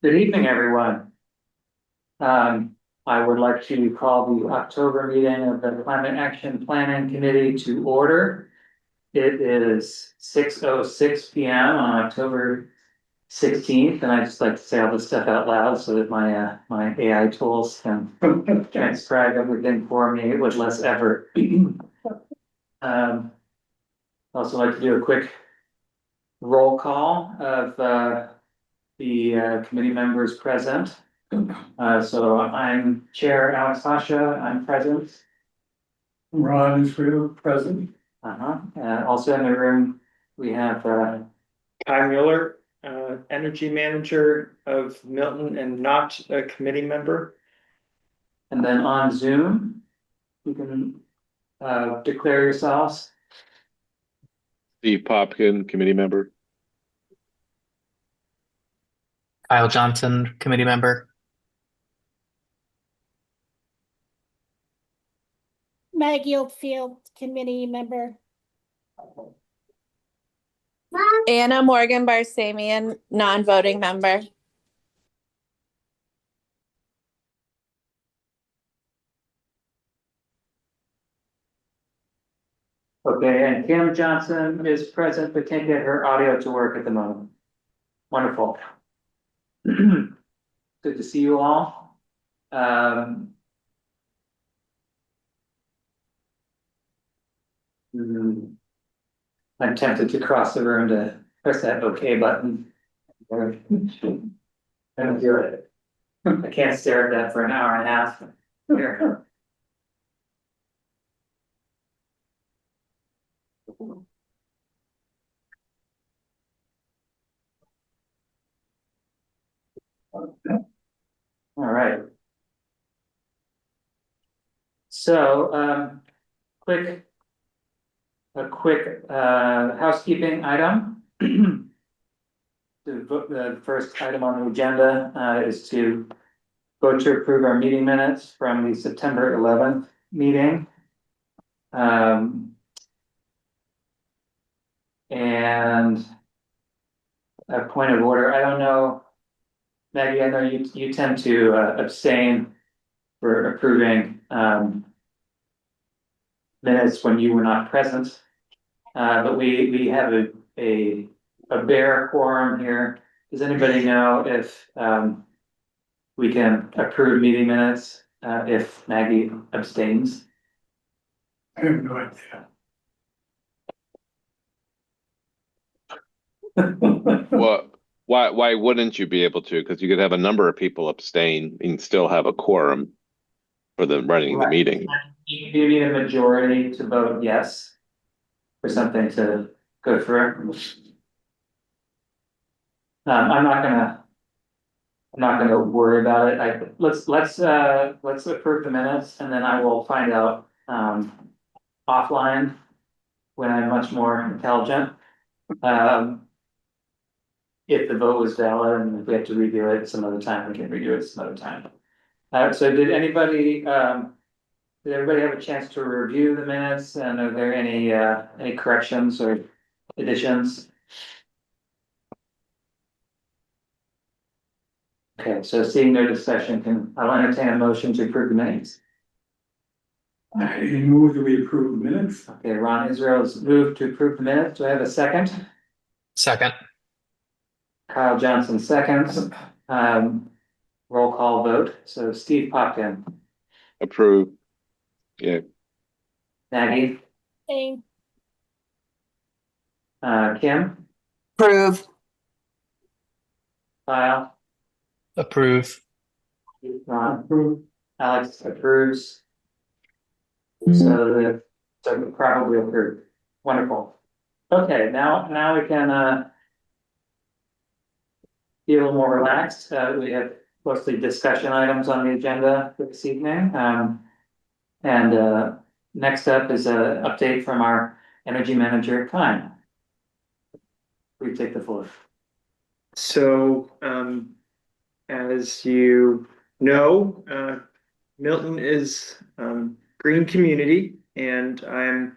Good evening, everyone. I would like to call the October meeting of the Climate Action Planning Committee to order. It is 6:06 p.m. on October 16th, and I just like to say all this stuff out loud so that my AI tools can transcribe everything for me with less effort. Also like to do a quick roll call of the committee members present. So I'm Chair Alex Hasha, I'm present. Ron is present. Also in the room, we have Kai Mueller, Energy Manager of Milton and not a committee member. and then on Zoom, you can declare yourselves. Steve Popkin, committee member. Kyle Johnson, committee member. Maggie Oakfield, committee member. Anna Morgan Barsamian, non-voting member. Okay, and Kim Johnson is present, but can't get her audio to work at the moment. Wonderful. Good to see you all. I'm tempted to cross the room to press that OK button. I don't do it. I can't stare at that for an hour and a half. Here. All right. So, a quick housekeeping item. The first item on the agenda is to vote to approve our meeting minutes from the September 11th meeting. And a point of order, I don't know, Maggie, I know you tend to abstain for approving minutes when you were not present. But we have a bare quorum here. Does anybody know if we can approve meeting minutes if Maggie abstains? I have no idea. Well, why wouldn't you be able to? Because you could have a number of people abstain and still have a quorum for the running the meeting. You need a majority to vote yes for something to go through. I'm not gonna worry about it. Let's approve the minutes, and then I will find out offline when I'm much more intelligent. If the vote was valid, and if we have to review it some other time, we can review it some other time. So did everybody have a chance to review the minutes, and are there any corrections or additions? Okay, so seeing no discussion, I'll entertain a motion to approve the minutes. I move that we approve the minutes. Okay, Ron Israel's moved to approve the minutes. Do I have a second? Second. Kyle Johnson seconds. Roll call vote. So Steve Popkin, Approve. Yeah. Maggie, Same. Kim, Approve. Kyle, Approve. Ron, Approve. Alex approves. So probably approved. Wonderful. Okay, now we can be a little more relaxed. We have mostly discussion items on the agenda for this evening. And next up is an update from our energy manager, Kai. Please take the floor. So, as you know, Milton is green community, and I'm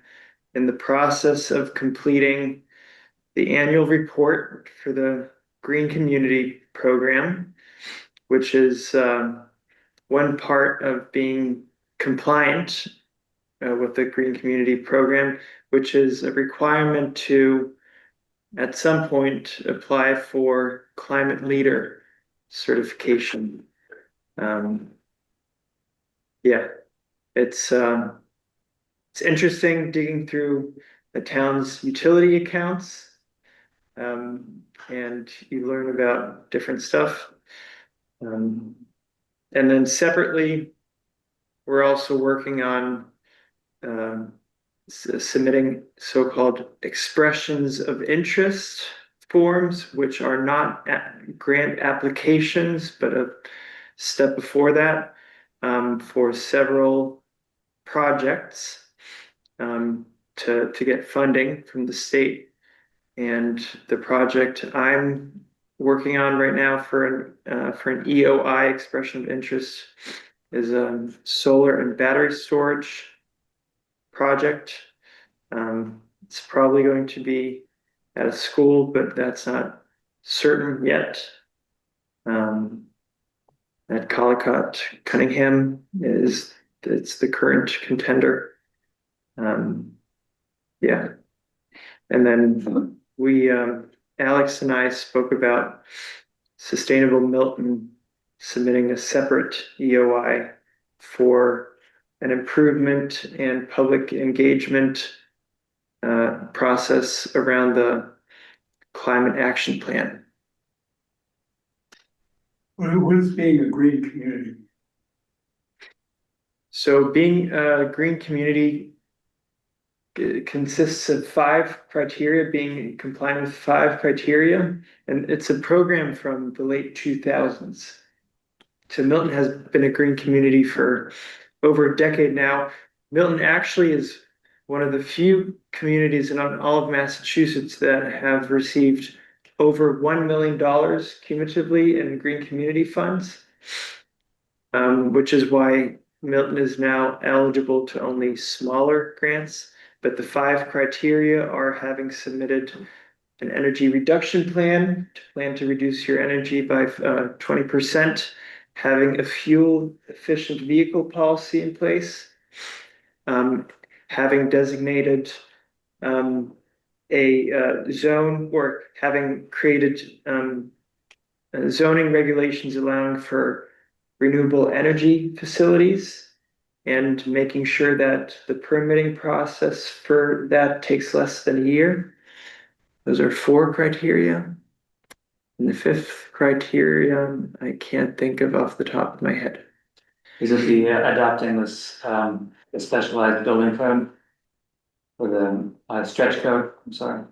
in the process of completing the annual report for the Green Community Program. which is one part of being compliant with the Green Community Program, which is a requirement to, at some point, apply for climate leader certification. Yeah, it's interesting digging through the town's utility accounts. And you learn about different stuff. And then separately, we're also working on submitting so-called expressions of interest forms, which are not grant applications, but a step before that, for several projects to get funding from the state. And the project I'm working on right now for an EOI, expression of interest, is a solar and battery storage project. It's probably going to be at a school, but that's not certain yet. At Collicott Cunningham it's the current contender. Yeah. And then we Alex and I spoke about Sustainable Milton submitting a separate EOI for an improvement and public engagement process around the climate action plan. What is being a green community? So being a green community consists of 5 criteria, being compliant with 5 criteria, and it's a program from the late 2000s. So Milton has been a green community for over a decade now. Milton actually is one of the few communities in all of Massachusetts that have received over $1 million cumulatively in green community funds, which is why Milton is now eligible to only smaller grants. But the 5 criteria are having submitted an energy reduction plan to reduce your energy by 20%, having a fuel efficient vehicle policy in place, having designated a zone, or having created zoning regulations allowing for renewable energy facilities, and making sure that the permitting process for that takes less than a year. Those are 4 criteria. And the 5th criteria, I can't think of off the top of my head. Is it the adopting this the specialized building code? Or the stretch code, I'm sorry.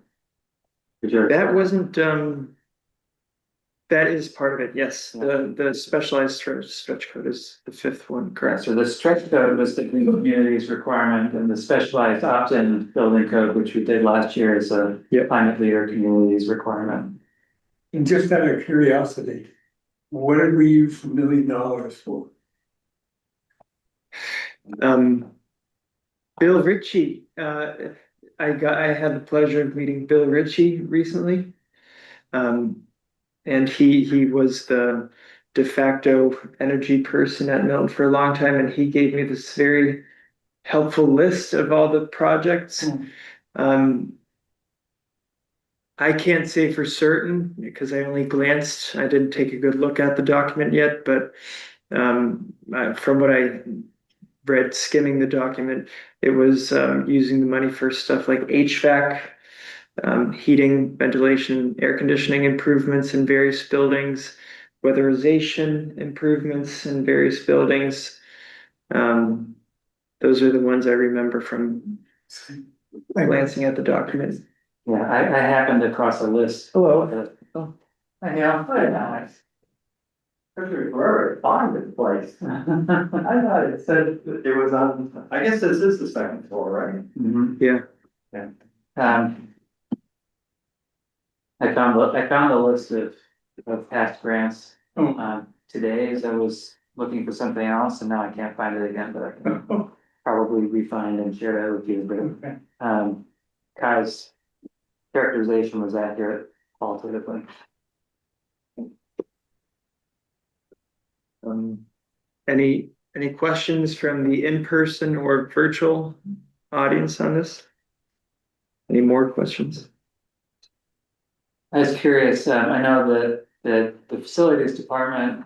That wasn't, that is part of it, yes. The specialized stretch code is the 5th one, Correct, correct? so the stretch code was the green communities requirement, and the specialized opt-in building code, which we did last year, is a climate leader communities requirement. And just out of curiosity, what did we use $1 million for? Bill Ritchie, I had the pleasure of meeting Bill Ritchie recently. And he was the de facto energy person at Milton for a long time, and he gave me this very helpful list of all the projects. I can't say for certain because I only glanced. I didn't take a good look at the document yet, but from what I read skimming the document, it was using the money for stuff like HVAC, heating, ventilation, air conditioning improvements in various buildings, weatherization improvements in various buildings. Those are the ones I remember from glancing at the document. Yeah, I happened across a list. Hello. I know, nice. Especially forever, find this place. I thought it said it was on, I guess this is the 2nd floor, right? Mhm. Yeah. I found a list of past grants today as I was looking for something else, and now I can't find it again, but I can probably re-find and share that with you. But Kai's characterization was accurate qualitatively. Any questions from the in-person or virtual audience on this? Any more questions? I was curious, I know that the facilities department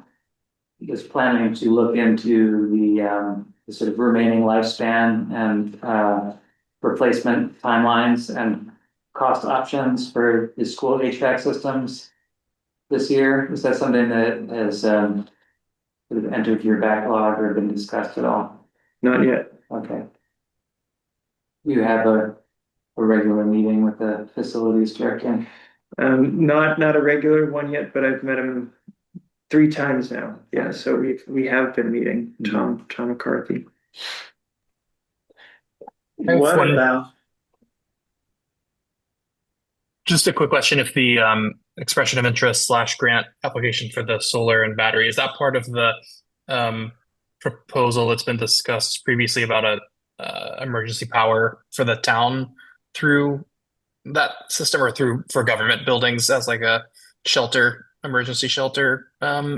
is planning to look into the sort of remaining lifespan and replacement timelines and cost options for the school HVAC systems this year. Is that something that has sort of entered your backlog or been discussed at all? Not yet. Okay. You have a regular meeting with the facilities director? Not a regular one yet, but I've met him 3 times now. Yeah, so we have been meeting Tom McCarthy. I have What one- about, Just a quick question. If the expression of interest / grant application for the solar and battery, is that part of the proposal that's been discussed previously about a emergency power for the town through that system or for government buildings as like a emergency shelter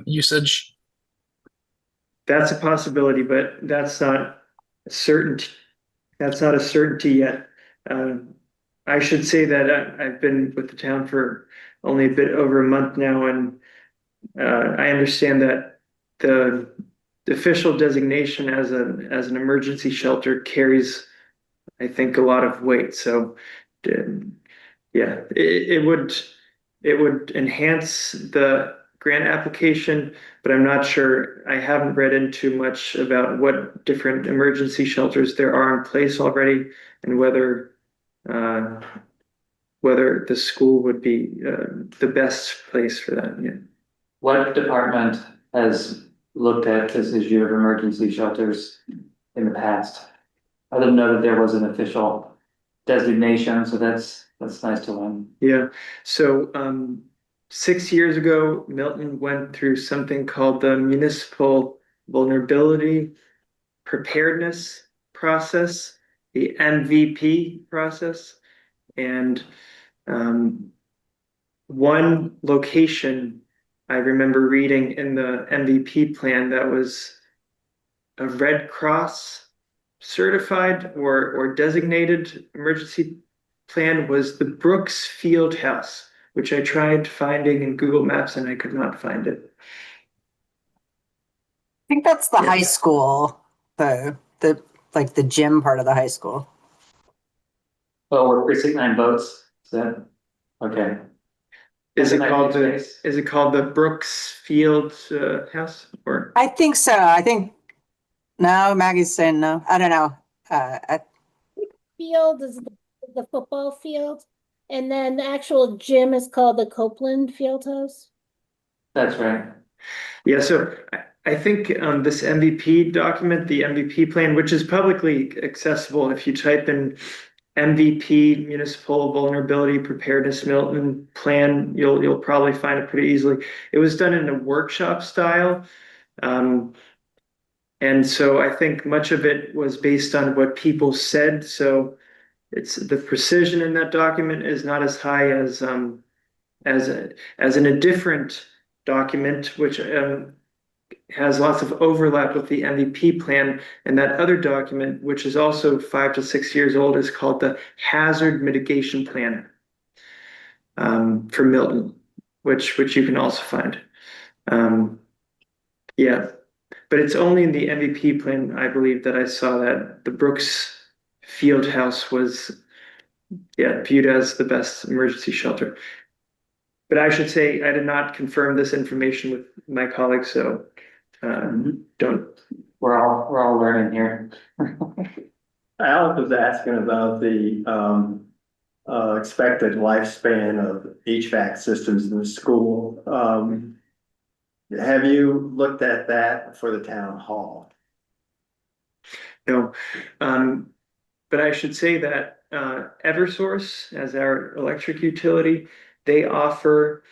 usage? That's a possibility, but that's not a certainty. That's not a certainty yet. I should say that I've been with the town for only a bit over a month now, and I understand that the official designation as an emergency shelter carries, I think, a lot of weight. So, yeah, it would enhance the grant application, but I'm not sure. I haven't read into much about what different emergency shelters there are in place already, and whether the school would be the best place for that. Yeah. What department has looked at this issue of emergency shelters in the past? I didn't know that there was an official designation, so that's nice to learn. Yeah. So 6 years ago, Milton went through something called the Municipal Vulnerability Preparedness Process, the MVP process. And one location I remember reading in the MVP plan that was a Red Cross certified or designated emergency plan was the Brooks Field House, which I tried finding in Google Maps and I could not find it. I think that's the high school, the like the gym part of the high school. Oh, we're precinct 9 votes, is that, okay. Is it called the? Is it called the Brooks Field House or? I think so. I think no, Maggie's saying no. I don't know. Field is the football field, and then the actual gym is called the Copeland Fieldhouse. That's right. Yeah, so I think this MVP document, the MVP plan, which is publicly accessible, if you type in MVP Municipal Vulnerability Preparedness Milton Plan, you'll probably find it pretty easily. It was done in a workshop style. And so I think much of it was based on what people said. So it's the precision in that document is not as high as in a different document, which has lots of overlap with the MVP plan. And that other document, which is also 5 to 6 years old, is called the Hazard Mitigation Plan for Milton, which you can also find. Yeah. But it's only in the MVP plan, I believe, that I saw that the Brooks Field House was, viewed as the best emergency shelter. But I should say I did not confirm this information with my colleagues, so don't. We're all learning here. Alex was asking about the expected lifespan of HVAC systems in the school. Have you looked at that for the town hall? No, but I should say that Eversource, as our electric utility, they offer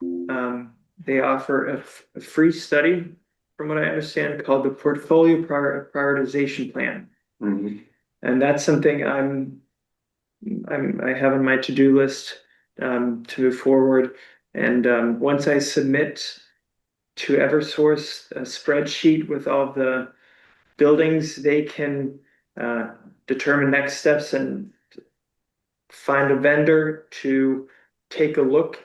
a free study, from what I understand, called the Portfolio Prioritization Plan, and that's something I have on my to-do list to move forward. And once I submit to Eversource a spreadsheet with all the buildings. They can determine next steps and find a vendor to take a look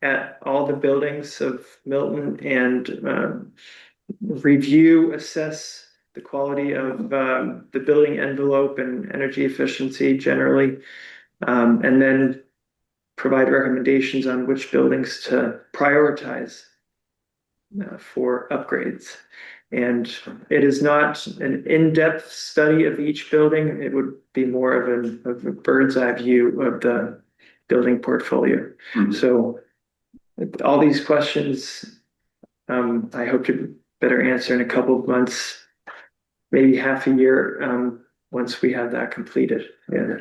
at all the buildings of Milton and review, assess the quality of the building envelope and energy efficiency generally, and then provide recommendations on which buildings to prioritize for upgrades. And it is not an in-depth study of each building. It would be more of a bird's eye view of the building portfolio. So all these questions, I hope to better answer in a couple of months, maybe half a year, once we have that completed. Yeah.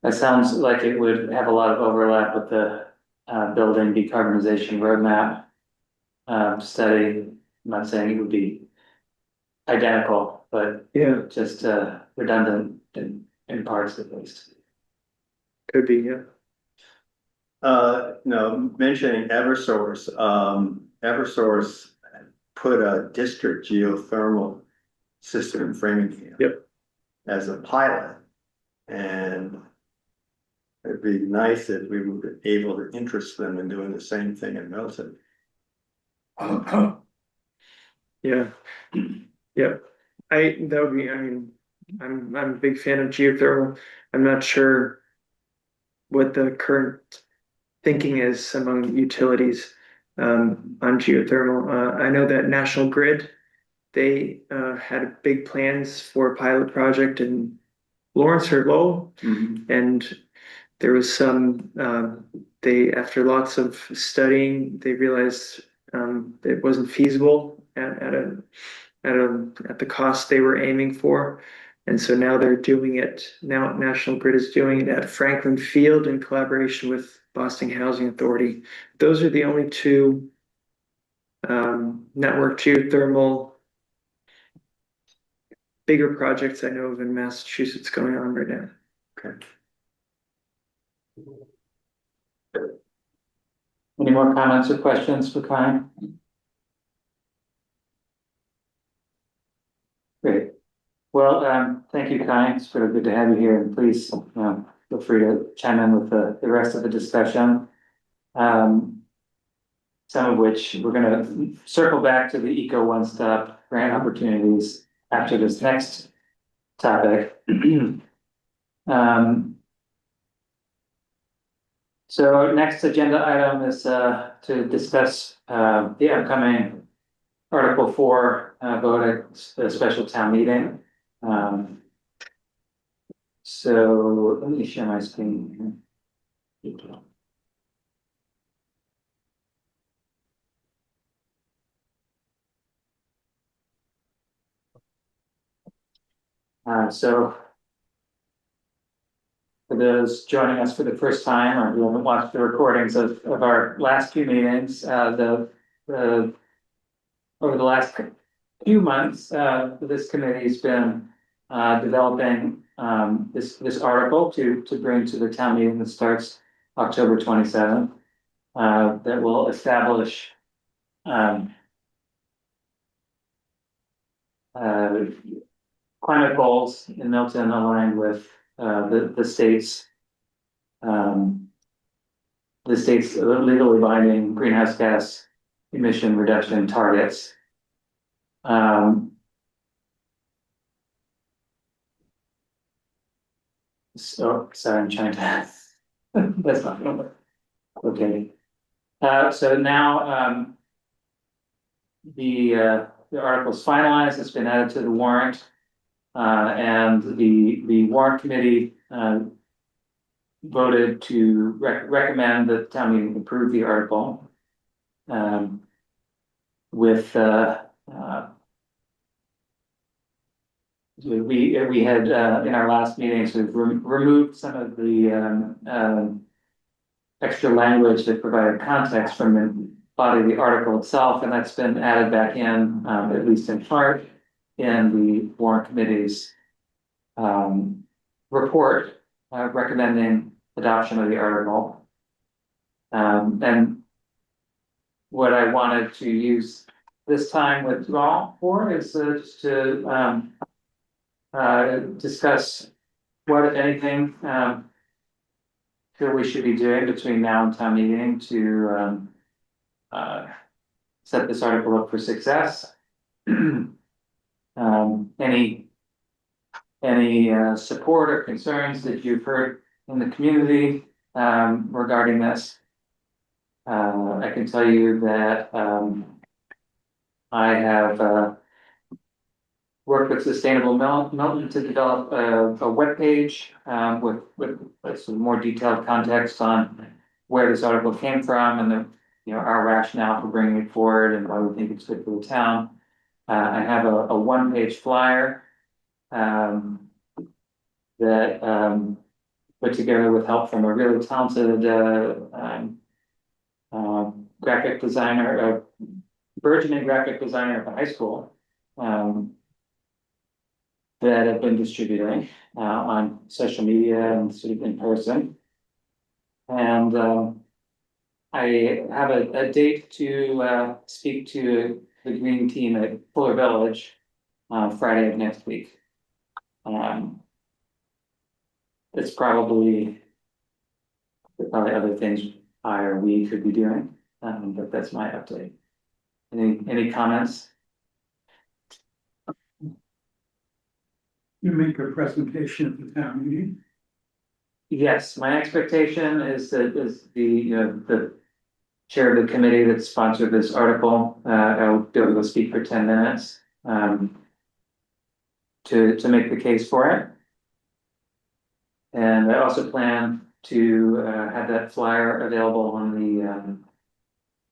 That sounds like it would have a lot of overlap with the building decarbonization roadmap study. I'm not saying it would be identical, but Yeah, just redundant in parts at least. could be, yeah. No, mentioning Eversource, Eversource put a district geothermal system in Framingham. Yep. As a pilot, and it'd be nice if we were able to interest them in doing the same thing in Milton. Yeah. Yeah. That would be, I mean, I'm a big fan of geothermal. I'm not sure what the current thinking is among utilities on geothermal. I know that National Grid, they had big plans for a pilot project in Lawrence or Lowell, and there was some they, after lots of studying, they realized it wasn't feasible at the cost they were aiming for. And so now they're doing it. Now National Grid is doing it at Franklin Field in collaboration with Boston Housing Authority. Those are the only two network geothermal bigger projects I know of in Massachusetts going on right now. Okay. Any more comments or questions for Kai? Great. Well, thank you, Kai. It's really good to have you here, and please, feel free to chime in with the rest of the discussion. Some of which we're gonna circle back to the Eco One Stop grant opportunities after this next topic. So next agenda item is to discuss the upcoming Article 4 vote at the special town meeting. So let me share my screen here. So for those joining us for the first time or who haven't watched the recordings of our last few meetings, over the last few months, this committee's been developing this article to bring to the town meeting that starts October 27th, that will establish climate goals in Milton aligned with the state's legally binding greenhouse gas emission reduction targets. So sorry, I'm trying to that's not gonna work. Okay. So now the article's finalized, it's been added to the warrant. And the warrant committee voted to recommend that town meeting approve the article. With we had in our last meetings, we've removed some of the extra language that provided context from the body of the article itself, and that's been added back in, at least in part, in the warrant committee's report recommending adoption of the article. And what I wanted to use this time with you all for is just to discuss what, if anything, feel we should be doing between now and town meeting to set this article up for success. Any support or concerns that you've heard in the community regarding this? I can tell you that I have worked with Sustainable Milton to develop a webpage with some more detailed context on where this article came from and the, our rationale for bringing it forward and why we think it's good for the town. I have a one-page flyer that put together with help from a really talented graphic designer, a burgeoning graphic designer at the high school, that have been distributing on social media and sort of in person. And I have a date to speak to the green team at Fuller Village Friday of next week. It's probably other things I or we could be doing, but that's my update. Any comments? You make a presentation at the town meeting. Yes, my expectation is that the chair of the committee that sponsored this article, I'll be able to speak for 10 minutes to make the case for it. And I also plan to have that flyer available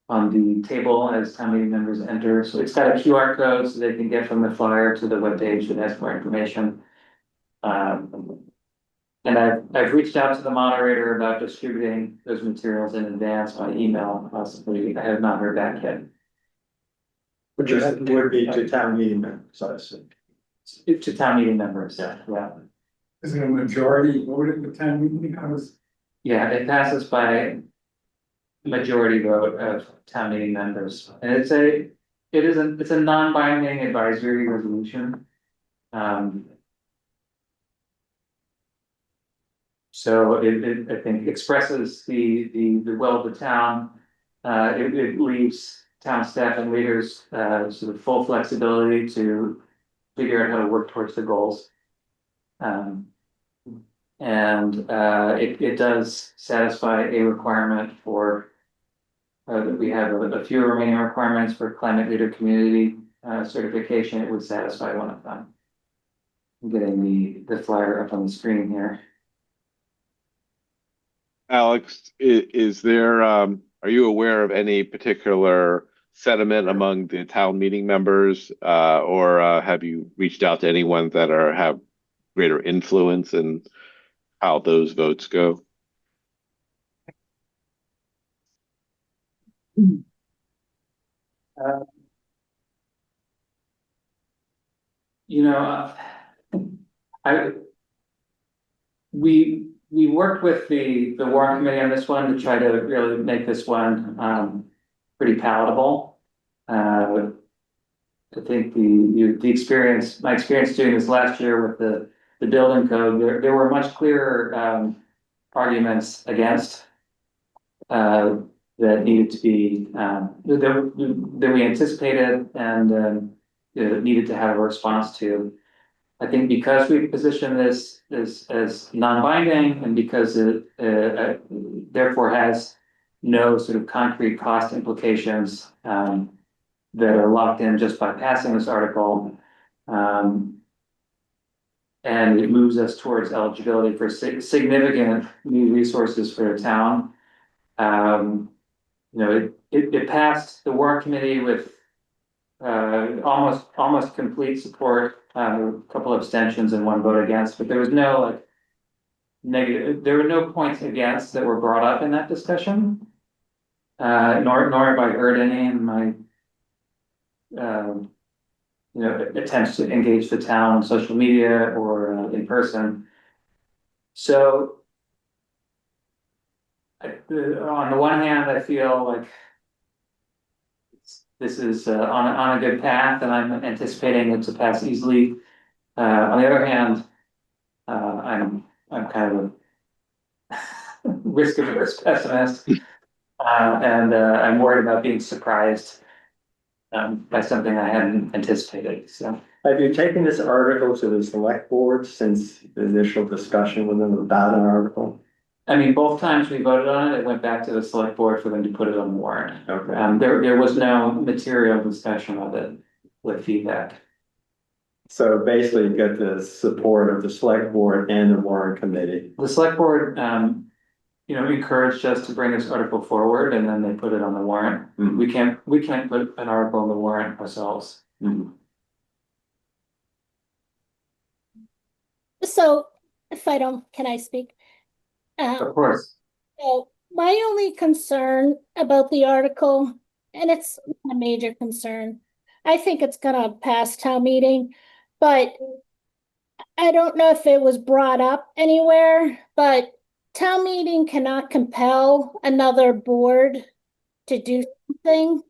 on the table as town meeting members enter. So it's got a QR code so they can get from the flyer to the webpage that has more information. And I've reached out to the moderator about distributing those materials in advance by email, possibly. I have not heard back yet. Would be to town meeting members, I assume. To town meeting members, yeah. Is it a majority vote at the town meeting? Yeah, it passes by majority vote of town meeting members, and it's a non-binding advisory resolution. So it I think expresses the will of the town. It leaves town staff and leaders sort of full flexibility to figure out how to work towards the goals. It does satisfy a requirement for that we have a few remaining requirements for climate leader community certification. It would satisfy one of them. I'm getting the flyer up on the screen here. Alex, is there, are you aware of any particular sentiment among the town meeting members? Or have you reached out to anyone that have greater influence in how those votes go? I we worked with the warrant committee on this one to try to really make this one pretty palatable. I think my experience doing this last year with the building code, there were much clearer arguments against that needed to be that we anticipated and needed to have a response to. I think because we position this as non-binding and because it therefore has no sort of concrete cost implications that are locked in just by passing this article, and it moves us towards eligibility for significant new resources for the town. It passed the warrant committee with almost complete support, a couple of abstentions and one vote against, but there was no negative, there were no points against that were brought up in that discussion. Nor have I heard any in my attempts to engage the town on social media or in person. So on the one hand, I feel like this is on a good path, and I'm anticipating it to pass easily. On the other hand, I'm kind of a risk averse pessimist, and I'm worried about being surprised by something I hadn't anticipated. So, Have you taken this article to the select board since the initial discussion with them about an article? I mean, both times we voted on it, it went back to the select board for them to put it on the warrant. Okay. There was no material discussion of it with feedback. So basically you get the support of the select board and the warrant committee. The select board, encouraged us to bring this article forward, and then they put it on the warrant. Mhm. We can't put an article on the warrant ourselves. Mhm. So if I don't, can I speak? Of course. So my only concern about the article, and it's not a major concern, I think it's gonna pass town meeting, but I don't know if it was brought up anywhere, but town meeting cannot compel another board to do something.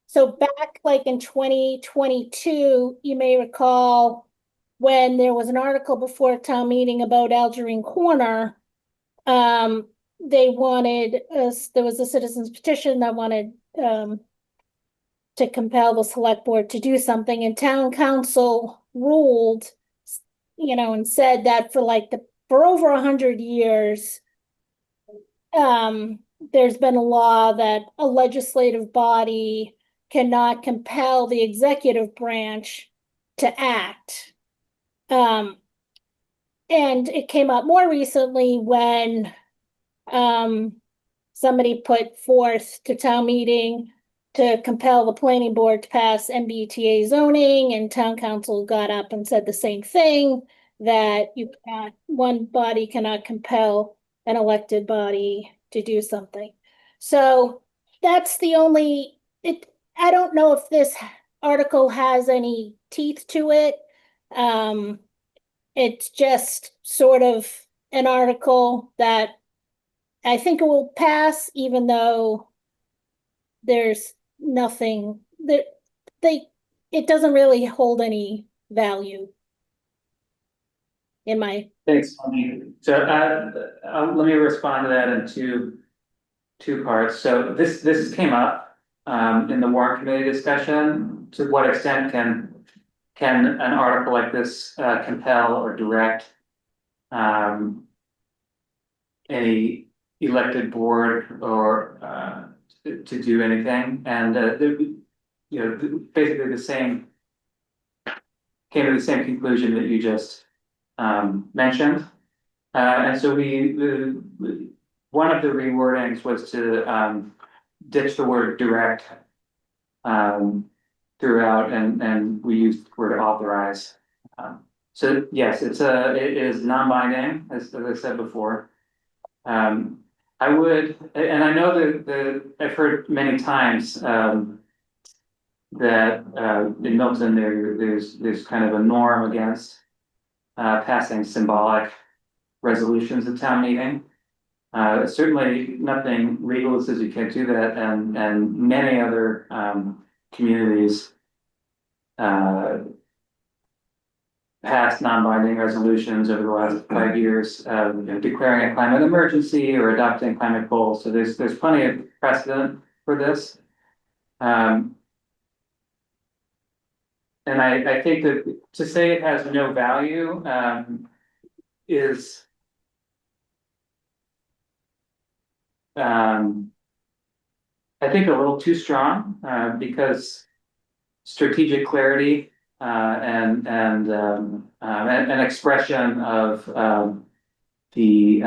So back like in 2022, you may recall when there was an article before town meeting about Algerine Corner. They wanted us, there was a citizen's petition that wanted to compel the select board to do something, and town council ruled, and said that for over 100 years, there's been a law that a legislative body cannot compel the executive branch to act. And it came up more recently when somebody put forth to town meeting to compel the planning board to pass MBTA zoning, and town council got up and said the same thing, that one body cannot compel an elected body to do something. So that's the only, I don't know if this article has any teeth to it. It's just sort of an article that I think it will pass, even though there's nothing that it doesn't really hold any value in my. Thanks, Tony. So, let me respond to that in two parts. So this came up in the warrant committee discussion. To what extent can an article like this compel or direct any elected board or to do anything? And basically the same came to the same conclusion that you just mentioned. And so one of the rewordings was to ditch the word direct throughout, and we used the word authorize. So yes, it is non-binding, as I said before. I would, and I know that I've heard many times that in Milton there's kind of a norm against passing symbolic resolutions at town meeting. Certainly nothing legal says you can't do that, and many other communities passed non-binding resolutions over the last 5 years, declaring a climate emergency or adopting climate goals. So there's plenty of precedent for this. And I think that to say it has no value is I think a little too strong because strategic clarity and an expression of the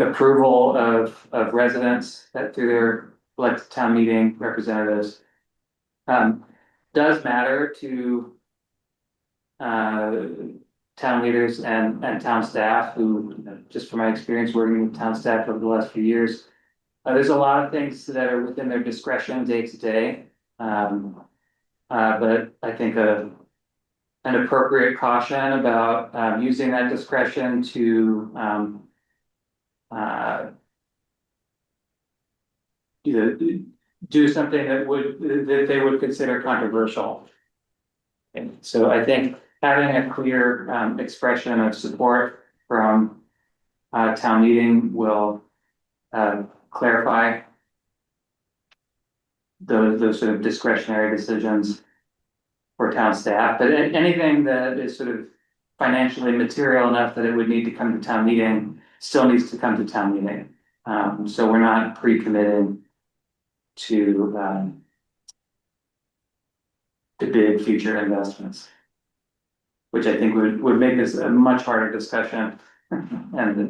approval of residents that through their elected town meeting representatives does matter to town leaders and town staff who, just from my experience working with town staff over the last few years, there's a lot of things that are within their discretion day to day. But I think an appropriate caution about using that discretion to do something that they would consider controversial. And so I think having a clear expression of support from town meeting will clarify those sort of discretionary decisions for town staff, but anything that is sort of financially material enough that it would need to come to town meeting still needs to come to town meeting. So we're not pre-committing to big future investments, which I think would make this a much harder discussion and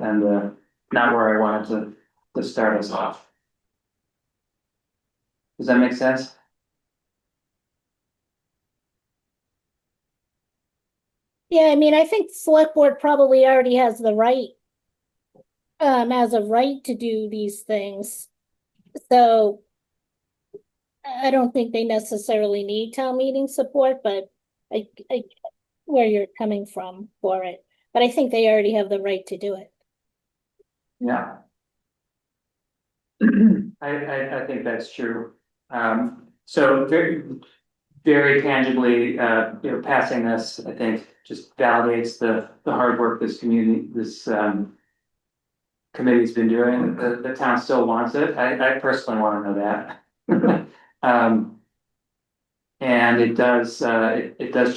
not where I wanted to start us off. Does that make sense? Yeah, I mean, I think select board probably already has the right, has a right to do these things. So I don't think they necessarily need town meeting support, but I where you're coming from for it. But I think they already have the right to do it. Yeah. I think that's true. So very tangibly, passing this, I think, just validates the hard work this committee's been doing. The town still wants it. I personally want to know that. And it does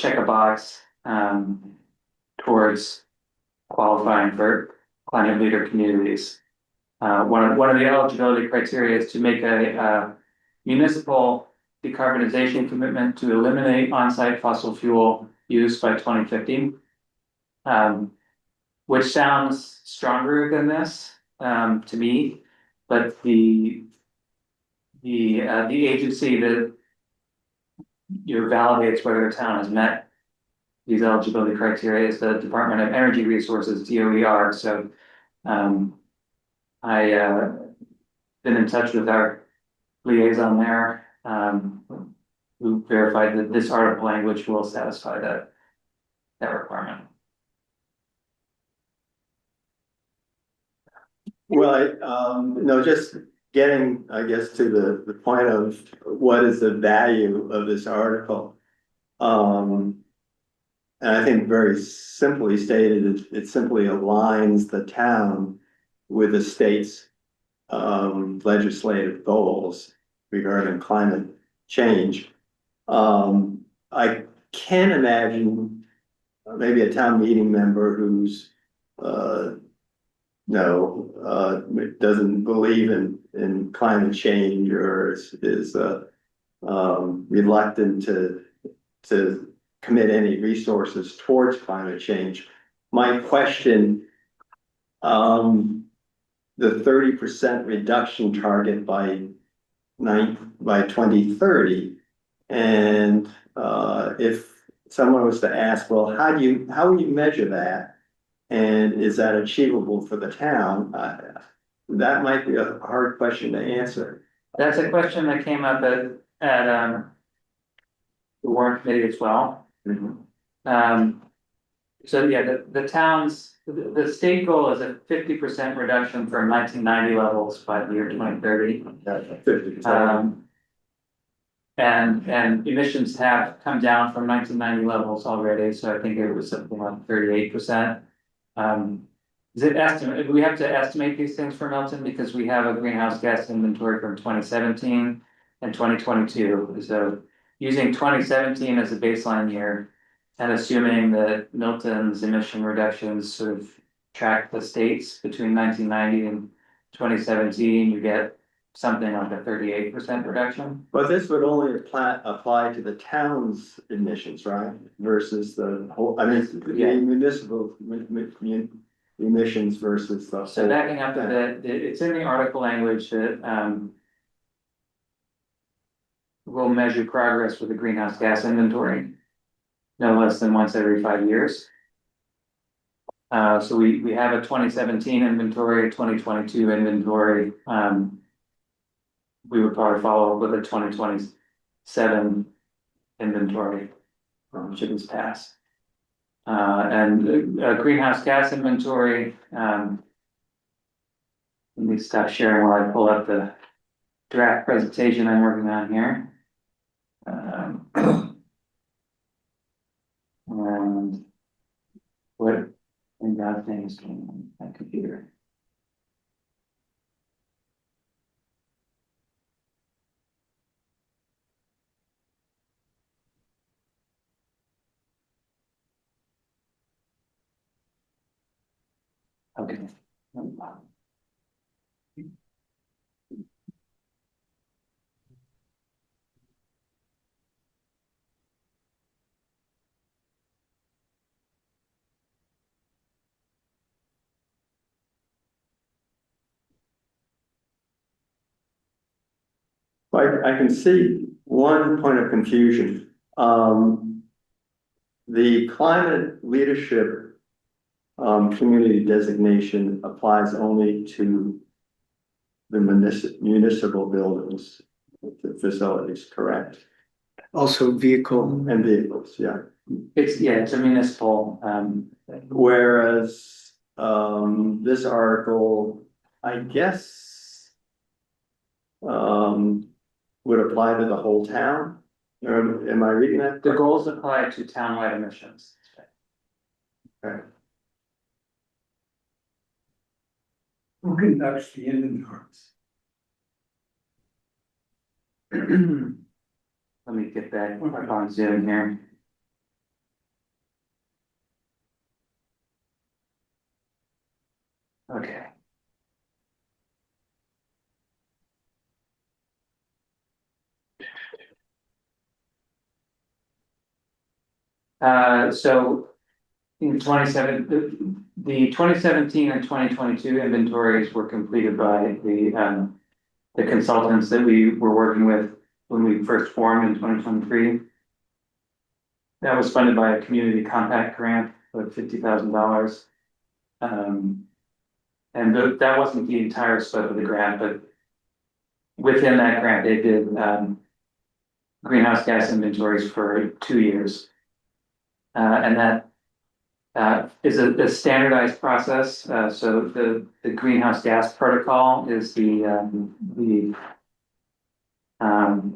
check a box towards qualifying for climate leader communities. One of the eligibility criteria is to make a municipal decarbonization commitment to eliminate on-site fossil fuel use by 2050. Which sounds stronger than this to me, but the agency that validates whether a town has met these eligibility criteria is the Department of Energy Resources, DOER. So I been in touch with our liaison there, who verified that this article language will satisfy that requirement. Well, no, just getting, I guess, to the point of what is the value of this article. And I think very simply stated, it simply aligns the town with the state's legislative goals regarding climate change. I can imagine maybe a town meeting member who's doesn't believe in climate change or is reluctant to commit any resources towards climate change. My question, the 30% reduction target by 2030, and if someone was to ask, well, how will you measure that? And is that achievable for the town? That might be a hard question to answer. That's a question that came up at the warrant committee as well. So yeah, the state goal is a 50% reduction from 1990 levels by the year 2030. 50%. And emissions have come down from 1990 levels already, so I think it was something like 38%. Is it estimate? We have to estimate these things for Milton because we have a greenhouse gas inventory from 2017 and 2022. So using 2017 as a baseline year and assuming that Milton's emission reductions sort of track the states between 1990 and 2017, you get something like a 38% reduction. But this would only apply to the town's emissions, right? Versus the whole, I mean, the municipal emissions versus the whole. So backing up a bit, it's in the article language that we'll measure progress with the greenhouse gas inventory no less than once every 5 years. So we have a 2017 inventory, 2022 inventory. We would probably follow up with a 2027 inventory, should this pass. And a greenhouse gas inventory, let me stop sharing while I pull up the draft presentation I'm working on here. And what, and that thing is going on my computer. Okay. I can see one point of confusion. The climate leadership community designation applies only to the municipal buildings, the facilities, correct? Also vehicle. And vehicles, yeah. It's a municipal, Whereas, this article, I guess, would apply to the whole town? Or am I reading that? the goals apply to townwide emissions. Okay. Who conducts the inventories? Let me get that up on Zoom here. Okay. So in the 2017 and 2022 inventories were completed by the consultants that we were working with when we first formed in 2023. That was funded by a community compact grant of $50,000. And that wasn't the entire scope of the grant, but within that grant, they did greenhouse gas inventories for 2 years. And that is a standardized process. So the greenhouse gas protocol is the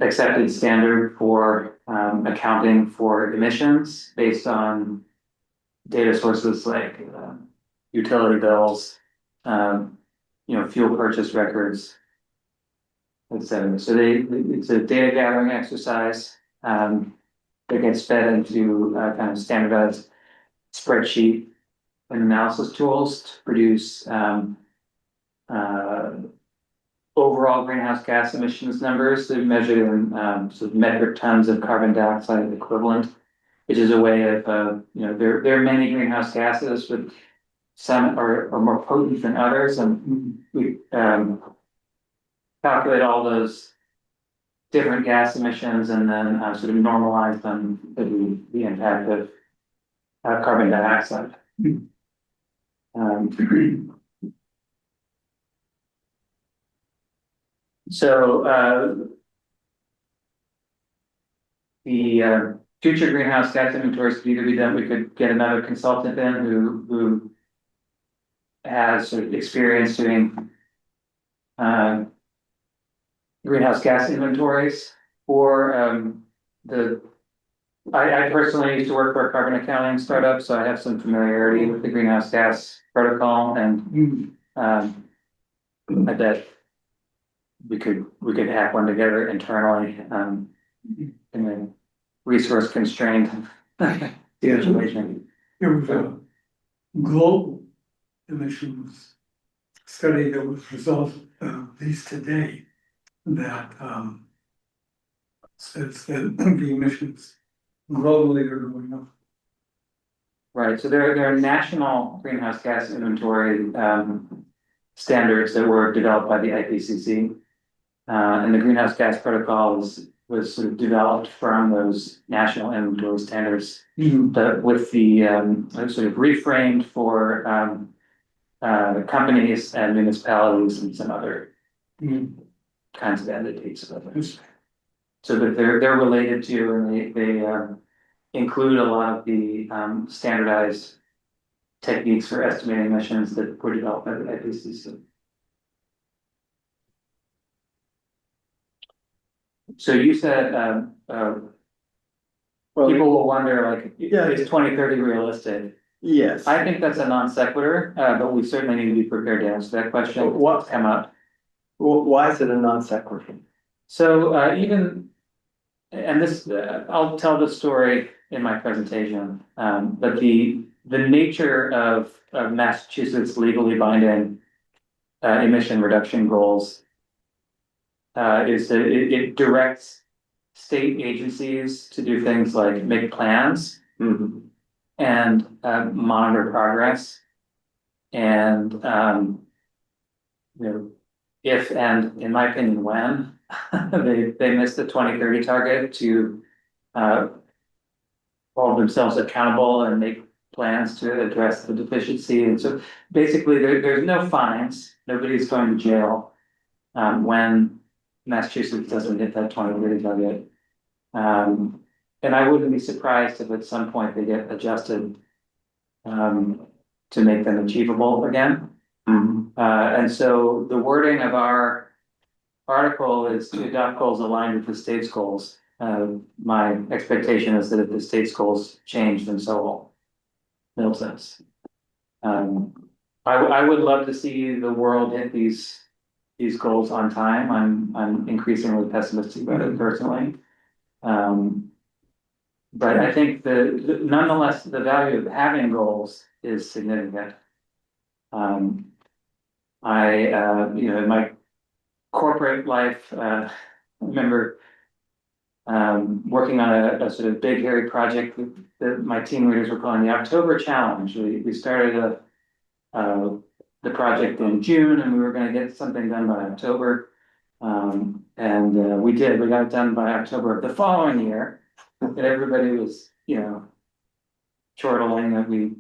accepted standard for accounting for emissions based on data sources like utility bills, fuel purchase records, etc. So it's a data gathering exercise that gets fed into kind of standardized spreadsheet and analysis tools to produce overall greenhouse gas emissions numbers that are measured in sort of metric tons of carbon dioxide equivalent, which is a way of there are many greenhouse gases, but some are more potent than others, and we calculate all those different gas emissions and then sort of normalize them to the impact of carbon dioxide. So the future greenhouse gas inventories could either be done, we could get another consultant in who has sort of experience doing greenhouse gas inventories, or I personally used to work for a carbon accounting startup, so I have some familiarity with the greenhouse gas protocol, and I bet we could hack one together internally in a resource constrained situation. There was a global emissions study that was result at least today that says that the emissions globally are going up. Right, so there are national greenhouse gas inventory standards that were developed by the IPCC. And the greenhouse gas protocol was sort of developed from those national inventory standards, but with the sort of reframed for companies and municipalities and some other kinds of entities. So that they're related to, and they include a lot of the standardized techniques for estimating emissions that were developed by the IPCC. So you said, Well, people will wonder, like, Yeah. is 2030 realistic? yes. I think that's a non sequitur, but we certainly need to be prepared to answer that question. What- Come up? Why is it a non sequitur? So, even, and this, I'll tell the story in my presentation, but the nature of Massachusetts legally binding emission reduction goals is that it directs state agencies to do things like make plans and monitor progress. And you know, if and in my opinion, when they miss the 2030 target, to hold themselves accountable and make plans to address the deficiency. And so basically there's no fines, nobody's going to jail when Massachusetts doesn't hit that 2030 target. And I wouldn't be surprised if at some point they get adjusted to make them achievable again. And so the wording of our article is to adopt goals aligned with the state's goals. My expectation is that if the state's goals change, then so will Milton's. I would love to see the world hit these goals on time. I'm increasingly pessimistic about it personally. But I think nonetheless, the value of having goals is significant. In my corporate life, I remember working on a sort of big, hairy project that my team leaders were calling the October Challenge. We started the project in June, and we were going to get something done by October. And we did. We got it done by October of the following year. And everybody was, chortling that we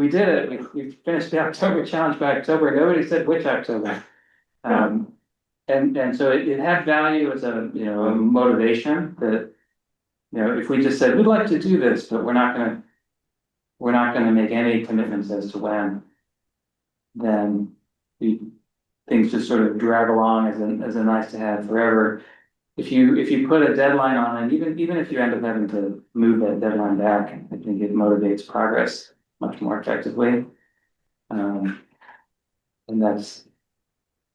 did it. We finished the October Challenge by October. Nobody said which October. And so it had value as a motivation that if we just said we'd like to do this, but we're not gonna make any commitments as to when, then things just sort of drag along as a nice to have forever. If you put a deadline on it, even if you end up having to move that deadline back, I think it motivates progress much more effectively. And that's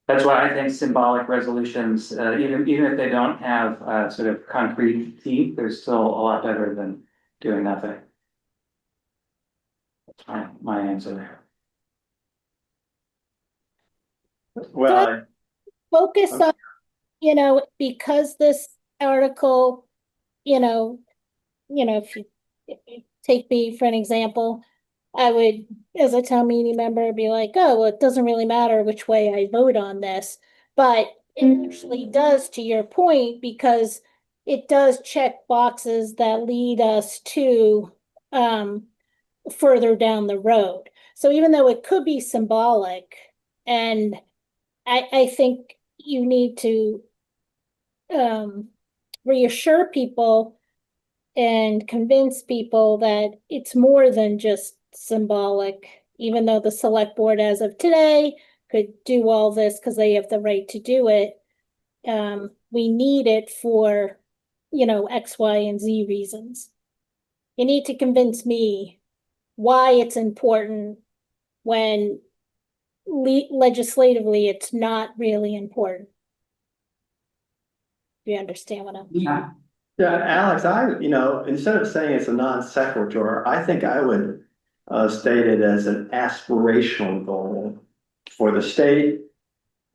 why I think symbolic resolutions, even if they don't have sort of concrete teeth, they're still a lot better than doing nothing. That's my answer. Well, Focus on, because this article, if you take me for an example, I would, as a town meeting member, be like, oh, well, it doesn't really matter which way I vote on this. But it actually does, to your point, because it does check boxes that lead us to further down the road. So even though it could be symbolic, and I think you need to reassure people and convince people that it's more than just symbolic, even though the select board as of today could do all this because they have the right to do it. We need it for, X, Y, and Z reasons. You need to convince me why it's important when legislatively it's not really important. Do you understand what I'm? Yeah. yeah, Alex, instead of saying it's a non sequitur, I think I would state it as an aspirational goal for the state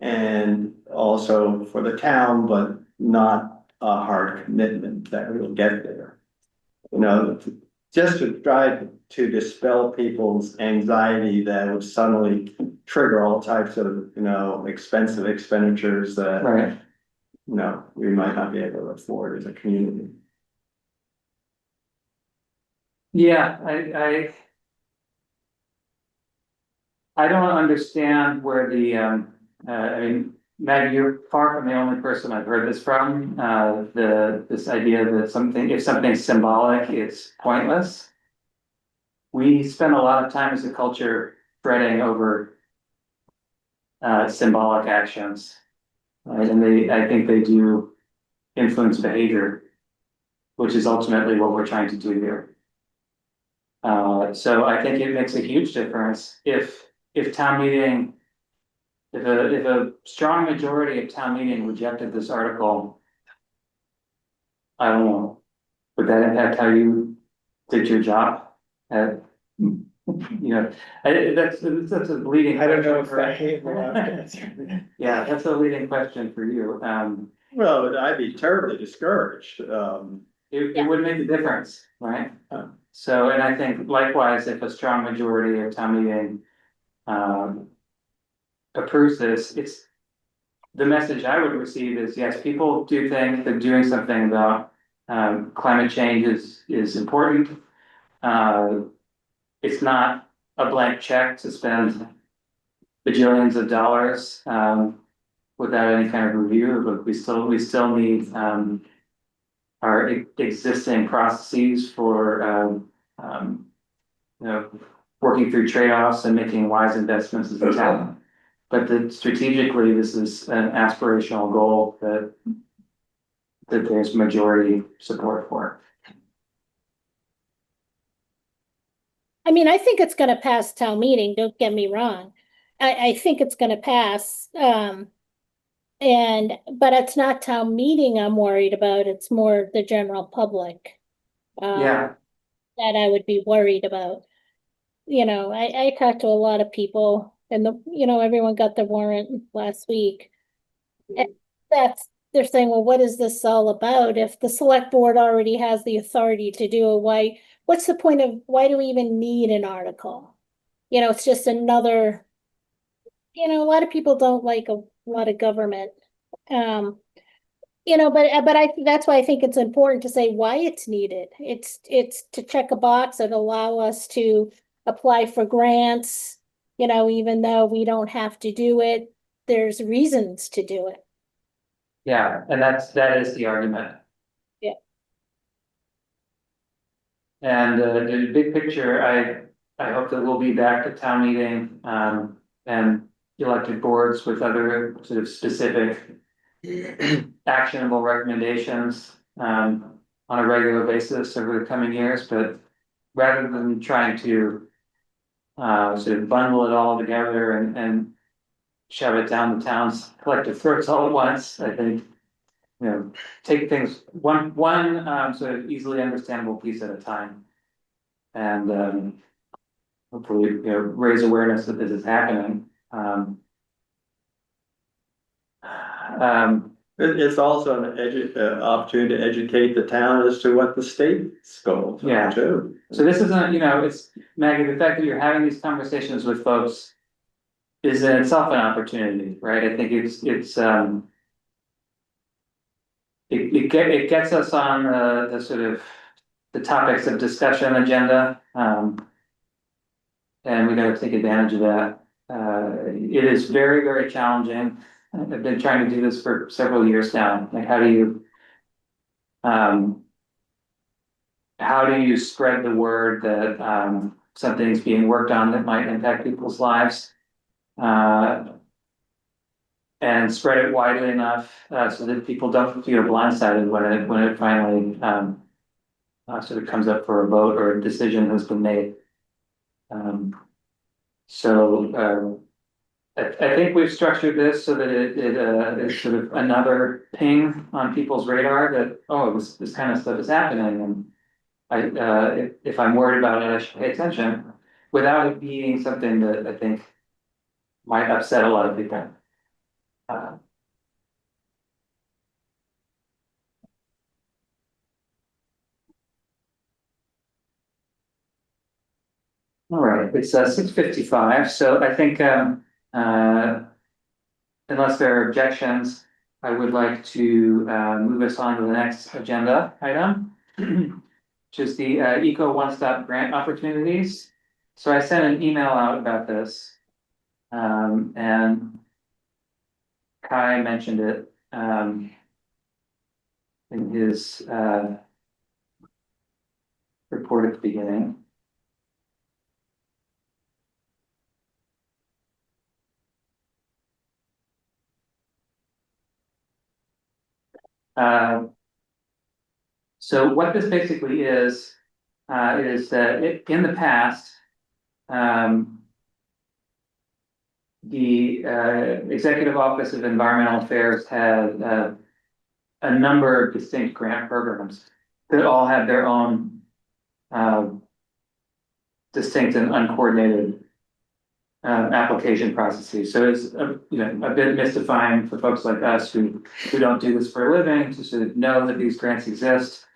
and also for the town, but not a hard commitment that we'll get there. Just to try to dispel people's anxiety that would suddenly trigger all types of, expensive expenditures that, Right. We might not be able to afford as a community. Yeah, I don't understand where Maggie, you're far from the only person I've heard this from. This idea that if something's symbolic, it's pointless. We spend a lot of time as a culture fretting over symbolic actions, right? And I think they do influence behavior, which is ultimately what we're trying to do here. So I think it makes a huge difference if town meeting, if a strong majority of town meeting rejected this article, I don't know, would that impact how you did your job? You know, that's a leading. I don't know if question I will have to answer that. Yeah, that's a leading question for you. Well, I'd be terribly discouraged. It would make a difference, right? Yeah. So, and I think likewise, if a strong majority of town meeting, approves this, the message I would receive is, yes, people do think that doing something about, climate change is important. It's not a blank check to spend bajillions of dollars, without any kind of review, but we still need, our existing processes for, you know, working through trade-offs and making wise investments as a town. But that strategically, this is an aspirational goal that there's majority support for. I mean, I think it's gonna pass town meeting, don't get me wrong. I think it's gonna pass, but it's not town meeting I'm worried about, it's more the general public. Yeah, That I would be worried about. You know, I talked to a lot of people and everyone got the warrant last week. And they're saying, well, what is this all about? If the select board already has the authority to do it, what's the point of, why do we even need an article? It's just another, a lot of people don't like a lot of government. But that's why I think it's important to say why it's needed. It's to check a box and allow us to apply for grants, even though we don't have to do it, there's reasons to do it. yeah, and that is the argument. Yeah. And the big picture, I hope that we'll be back at town meeting, and elected boards with other sort of specific actionable recommendations, on a regular basis over the coming years, but rather than trying to sort of bundle it all together and shove it down the town's collective throats all at once, I think, take things one sort of easily understandable piece at a time. And hopefully, raise awareness that this is happening. It's also an opportunity to educate the town as to what the state's goals Yeah. are too. So this isn't, it's Maggie, the fact that you're having these conversations with folks is in itself an opportunity, right? I think it gets us on the sort of the topics of discussion agenda. And we gotta take advantage of that. It is very, very challenging. I've been trying to do this for several years now. Like, how do you spread the word that something's being worked on that might impact people's lives? And spread it widely enough so that people don't feel blindsided when it finally sort of comes up for a vote or a decision has been made. So I think we've structured this so that it is sort of another ping on people's radar that, oh, this kind of stuff is happening, and if I'm worried about it, I should pay attention, without it being something that I think might upset a lot of people. All right, it's 6:55, so I think unless there are objections, I would like to move us on to the next agenda item, which is the Eco One-Stop Grant Opportunities. So I sent an email out about this, and Kai mentioned it in his report at the beginning. So what this basically is that in the past, the Executive Office of Environmental Affairs had a number of distinct grant programs that all had their own distinct and uncoordinated application processes. So it's a bit mystifying for folks like us who don't do this for a living to sort of know that these grants exist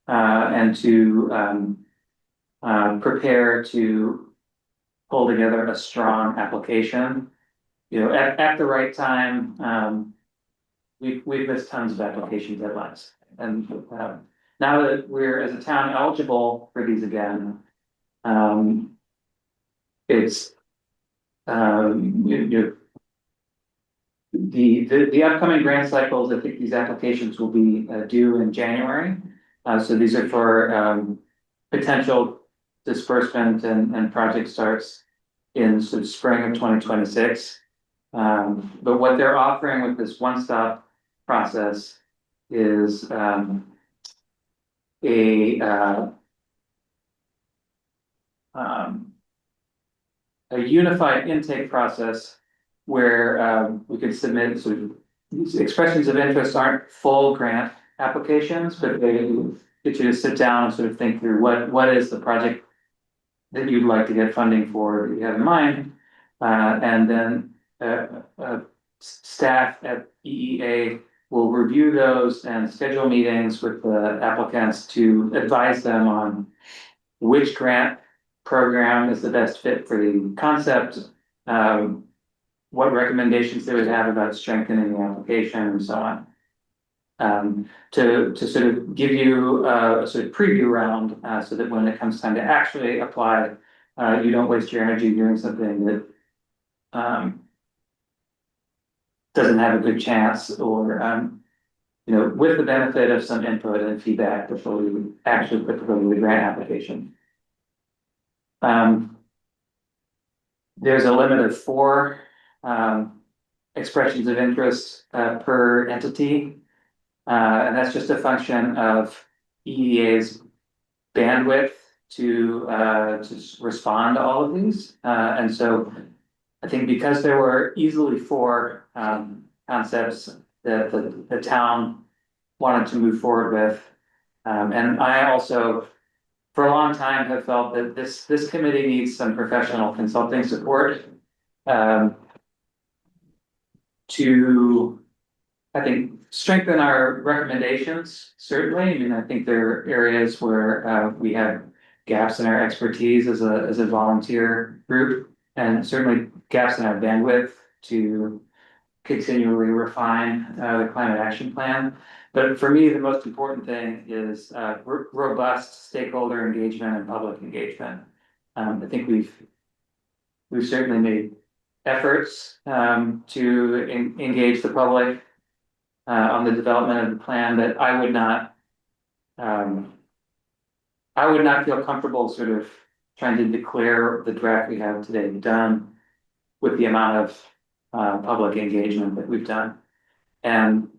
and to prepare to pull together a strong application. At the right time, we've missed tons of application deadlines. And now that we're as a town eligible for these again, it's the upcoming grant cycles. I think these applications will be due in January. So these are for potential disbursement and project starts in sort of spring of 2026. But what they're offering with this one-stop process is a unified intake process where we could submit sort of these expressions of interest aren't full grant applications, but they get you to sit down and sort of think through what is the project that you'd like to get funding for that you have in mind, and then staff at EEA will review those and schedule meetings with the applicants to advise them on which grant program is the best fit for the concept, what recommendations they would have about strengthening the application and so on. To sort of give you a sort of preview round so that when it comes time to actually apply, you don't waste your energy doing something that doesn't have a good chance, or with the benefit of some input and feedback before we actually put together the grant application. There's a limit of 4 expressions of interest per entity, and that's just a function of EEA's bandwidth to respond to all of these. And so I think because there were easily 4 concepts that the town wanted to move forward with, and I also, for a long time, have felt that this committee needs some professional consulting support to, I think, strengthen our recommendations. Certainly, I mean, I think there are areas where we have gaps in our expertise as a volunteer group, and certainly gaps in our bandwidth to continually refine the climate action plan. But for me, the most important thing is robust stakeholder engagement and public engagement. I think we've certainly made efforts to engage the public on the development of the plan, but I would not feel comfortable sort of trying to declare the draft we have today done with the amount of public engagement that we've done. And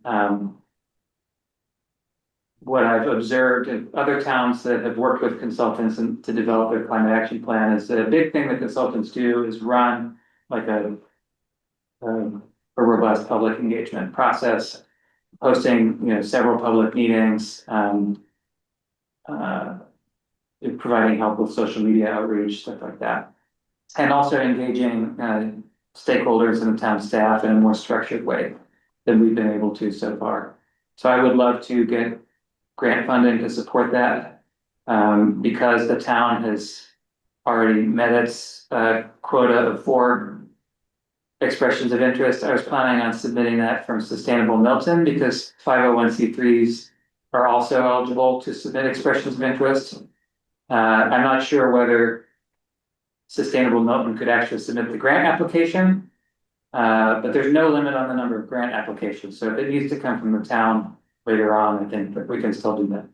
what I've observed in other towns that have worked with consultants and to develop their climate action plan is that a big thing that consultants do is run like a robust public engagement process, hosting several public meetings, providing help with social media outreach, stuff like that, and also engaging stakeholders and the town staff in a more structured way than we've been able to so far. So I would love to get grant funding to support that, because the town has already met its quota of 4 expressions of interest. I was planning on submitting that from Sustainable Milton because 501c3s are also eligible to submit expressions of interest. I'm not sure whether Sustainable Milton could actually submit the grant application, but there's no limit on the number of grant applications. So if it needs to come from the town later on, I think that we can still do that.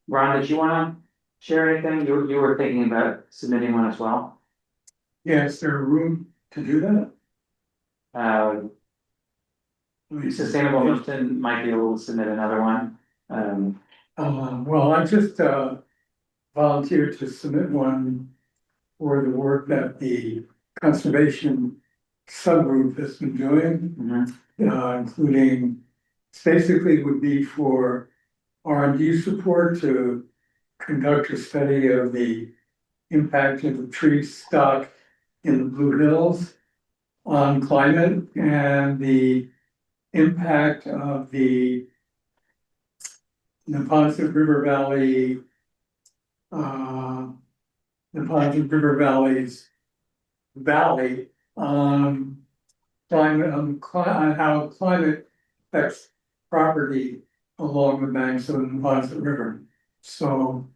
Ron, did you want to share anything? You were thinking about submitting one as well? Yeah, is there room to do that? Sustainable Milton might be able to submit another one. Well, I just volunteered to submit one for the work that the conservation subgroup has been doing, including, basically would be for R&D support to conduct a study of the impact of the tree stock in the Blue Hills on climate and the impact of the Neponset River Valley, Neponset River Valley's valley on climate, on how climate affects property along the banks of the Neponset River. So,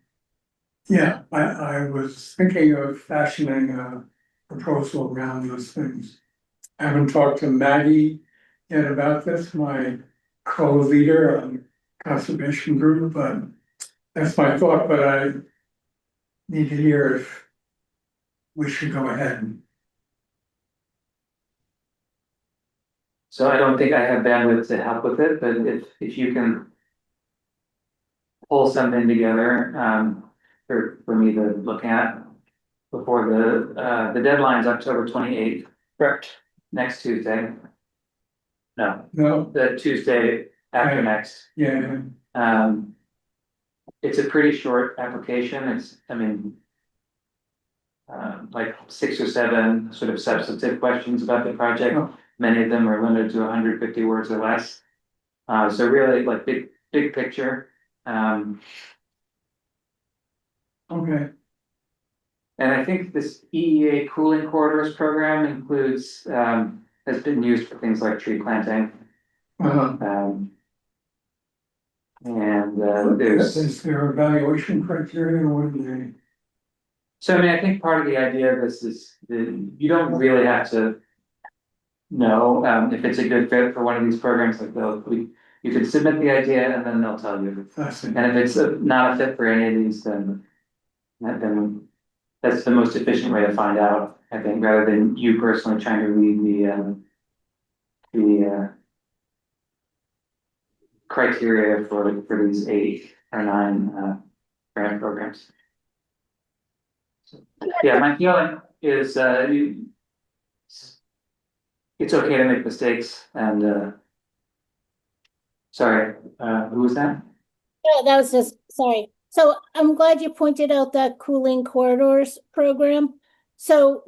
yeah, I was thinking of fashioning a proposal around those things. I haven't talked to Maggie yet about this, my co-leader on conservation group, but that's my thought, but I need to hear if we should go ahead. So I don't think I have bandwidth to help with it, but if you can pull something together, for me to look at before the deadline's October 28th, Correct. next Tuesday. No, No, the Tuesday after Right. next. yeah, It's a pretty short application. It's, I mean, like 6 or 7 sort of substantive questions about the project. Oh. Many of them are limited to 150 words or less. So really like big picture. okay, And I think this EEA cooling corridors program includes, has been used for things like tree planting. And there's, is there evaluation criteria, or what do they? so I mean, I think part of the idea of this is that you don't really have to know, if it's a good fit for one of these programs, like you could submit the idea and then they'll tell you. And if it's not a fit for any of these, then that's the most efficient way to find out, I think, rather than you personally trying to read the criteria for these 8 or 9 grant programs. So, yeah, my feeling is it's okay to make mistakes, and sorry, who was that? Yeah, that was just, sorry. So I'm glad you pointed out that cooling corridors program. So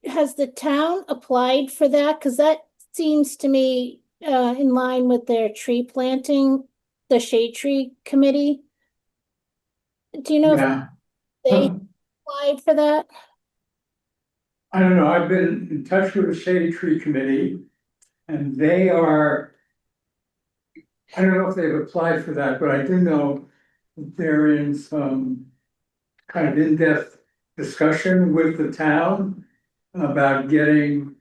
has the town applied for that? Because that seems to me in line with their tree planting, the shade tree committee. Do you know if Yeah, they applied for that? I don't know, I've been in touch with the Shade Tree Committee, and they are, I don't know if they've applied for that, but I do know that they're in some kind of in-depth discussion with the town about getting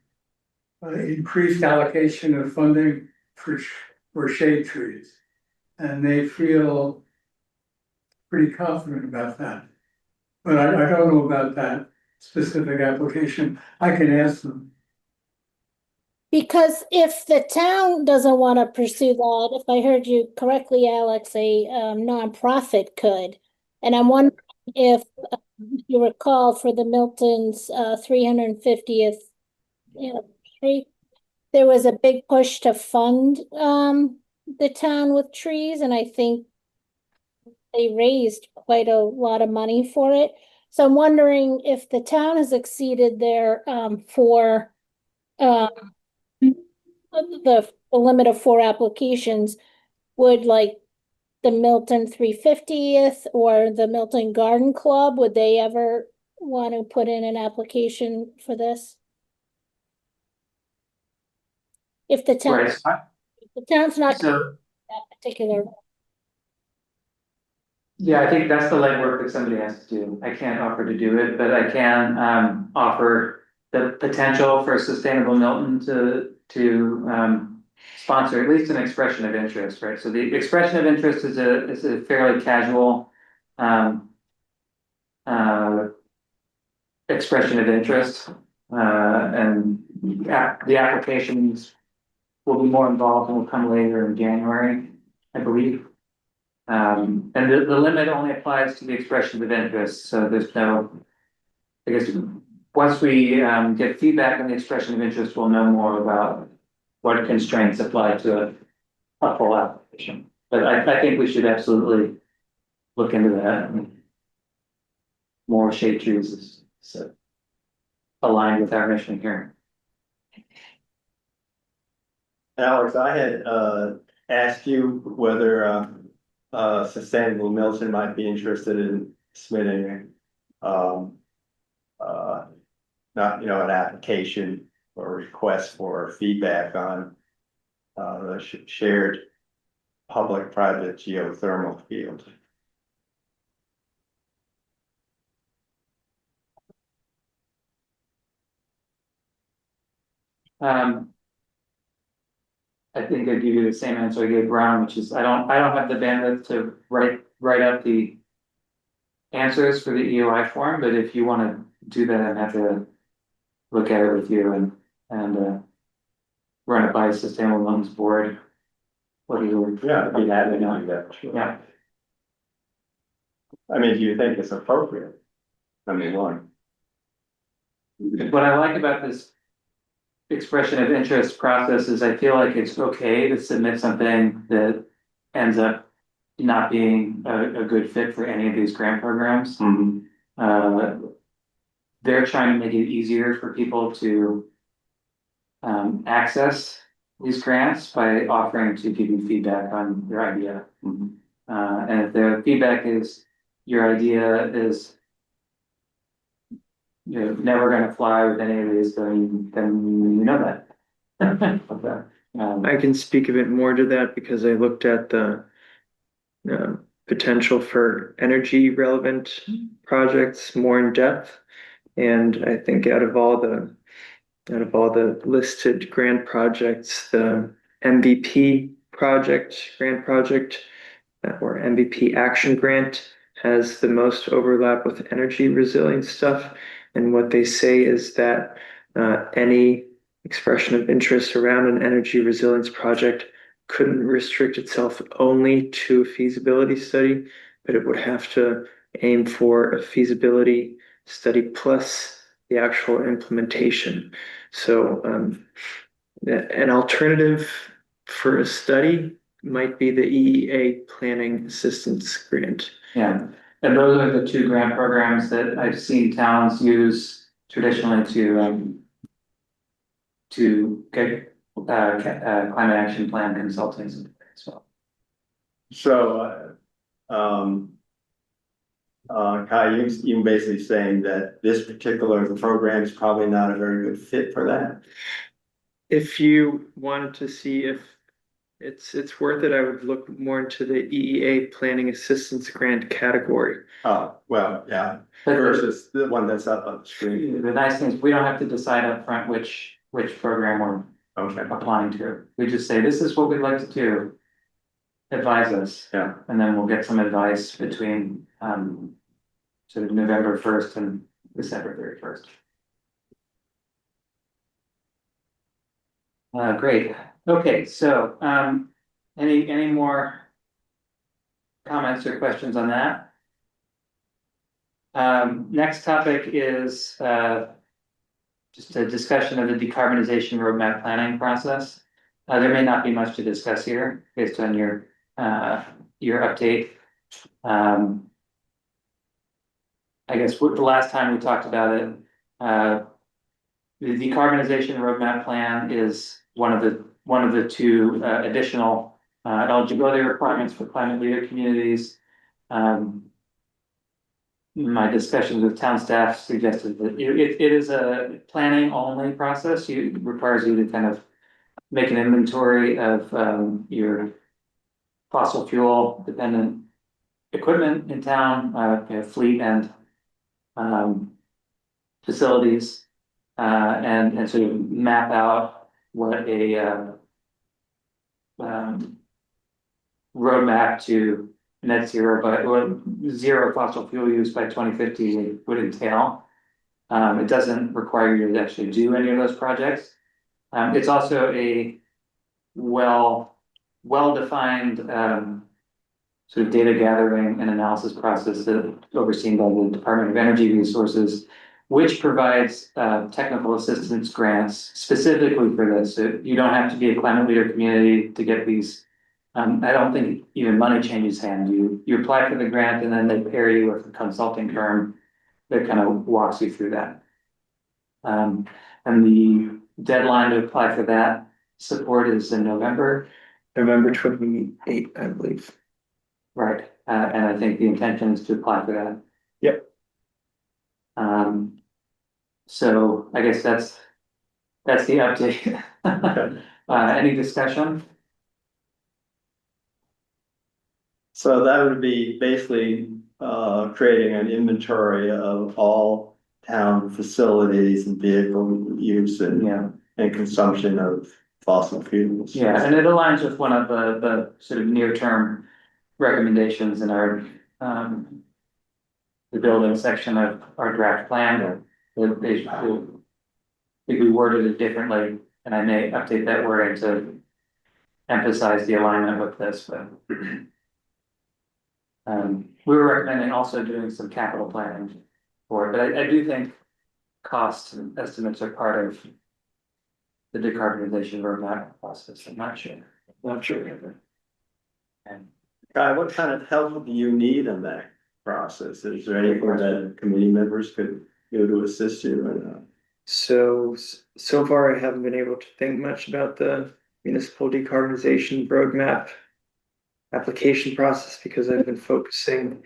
increased allocation of funding for shade trees. And they feel pretty confident about that. But I don't know about that specific application. I can ask them. Because if the town doesn't want to pursue that, if I heard you correctly, Alex, a nonprofit could. And I'm wondering if you recall for the Milton's 350th anniversary, there was a big push to fund the town with trees, and I think they raised quite a lot of money for it. So I'm wondering if the town has exceeded their the limit of 4 applications, would like the Milton 350th or the Milton Garden Club, would they ever want to put in an application for this? If the town, Right, if the town's not so, that particular. yeah, I think that's the legwork that somebody has to do. I can't offer to do it, but I can offer the potential for Sustainable Milton to sponsor at least an expression of interest, right? So the expression of interest is a fairly casual expression of interest, and the applications will be more involved and will come later in January, I believe. And the limit only applies to the expression of interest, so there's no, I guess, once we get feedback on the expression of interest, we'll know more about what constraints apply to a full application. But I think we should absolutely look into that. More shade trees is so aligned with our mission here. Alex, I had asked you whether Sustainable Milton might be interested in submitting not, an application or request for feedback on the shared public-private geothermal field. I think I'd give you the same answer I gave Brown, which is I don't have the bandwidth to write up the answers for the EOI form, but if you want to do that, I'd have to look at it with you and run it by Sustainable Loans Board. What do you? Yeah, I'd be happy to do that. Sure. Yeah. I mean, do you think it's appropriate? Number one. What I like about this expression of interest process is I feel like it's okay to submit something that ends up not being a good fit for any of these grant programs. They're trying to make it easier for people to access these grants by offering to give you feedback on your idea. And if the feedback is your idea is never going to fly with any of these, then you know that. I can speak a bit more to that because I looked at the potential for energy relevant projects more in depth. And I think out of all the listed grant projects, the MVP grant project or MVP action grant has the most overlap with energy resilience stuff. And what they say is that any expression of interest around an energy resilience project couldn't restrict itself only to a feasibility study, but it would have to aim for a feasibility study plus the actual implementation. So an alternative for a study might be the EEA Planning Assistance Grant. Yeah, and those are the two grant programs that I've seen towns use traditionally to get climate action plan consultants as well. So, Kai, you basically saying that this particular program is probably not a very good fit for that. If you wanted to see if it's worth it, I would look more into the EEA Planning Assistance Grant category. Oh, well, yeah, versus the one that's up on the screen. The nice thing is we don't have to decide up front which program we're applying to. We just say, this is what we'd like to do. Advise us. Yeah. And then we'll get some advice between sort of November 1st and December 31st. Great. Okay, so any more comments or questions on that? Next topic is just a discussion of the decarbonization roadmap planning process. There may not be much to discuss here based on your update. I guess the last time we talked about it, the decarbonization roadmap plan is one of the two additional eligibility requirements for climate leader communities. My discussions with town staff suggested that it is a planning only process. It requires you to kind of make an inventory of your fossil fuel dependent equipment in town, fleet and facilities, and sort of map out what a roadmap to net zero, or zero fossil fuel use by 2050 would entail. It doesn't require you to actually do any of those projects. It's also a well-defined, sort of data gathering and analysis process that overseen by the Department of Energy Resources, which provides technical assistance grants specifically for this. So you don't have to be a climate leader community to get these. I don't think even money changes hands. You apply for the grant and then they pair you with a consulting firm that kind of walks you through that. And the deadline to apply for that support is in November. November 28th, I believe. Right, and I think the intention is to apply for that. Yep. So I guess that's the update. Okay. Any discussion? So that would be basically creating an inventory of all town facilities and vehicle use Yeah, and consumption of fossil fuels. yeah, and it aligns with one of the sort of near-term recommendations in our the building section of our draft plan. That they should, if we worded it differently, and I may update that wording to emphasize the alignment with this, but we were recommending also doing some capital planning for it, but I do think cost estimates are part of the decarbonization roadmap process. I'm not sure. Not sure. And Guy, what kind of help do you need in that process? Is there anything that committee members could do to assist you or not? So far I haven't been able to think much about the municipal decarbonization roadmap application process because I've been focusing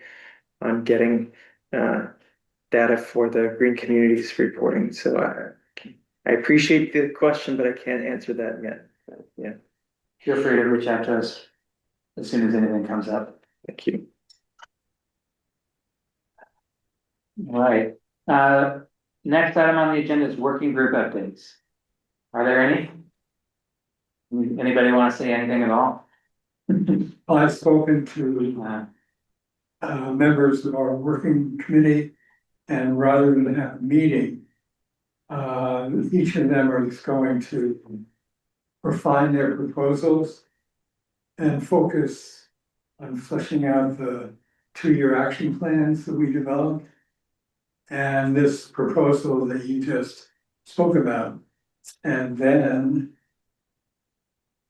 on getting data for the green communities reporting. So I appreciate the question, but I can't answer that yet. Yeah, feel free to reach out to us as soon as anything comes up. thank you. All right, next item on the agenda is working group updates. Are there any? Anybody want to say anything at all? I've spoken to members of our working committee, and rather than have a meeting, each of them is going to refine their proposals and focus on fleshing out the 2-year action plans that we developed. And this proposal that you just spoke about, and then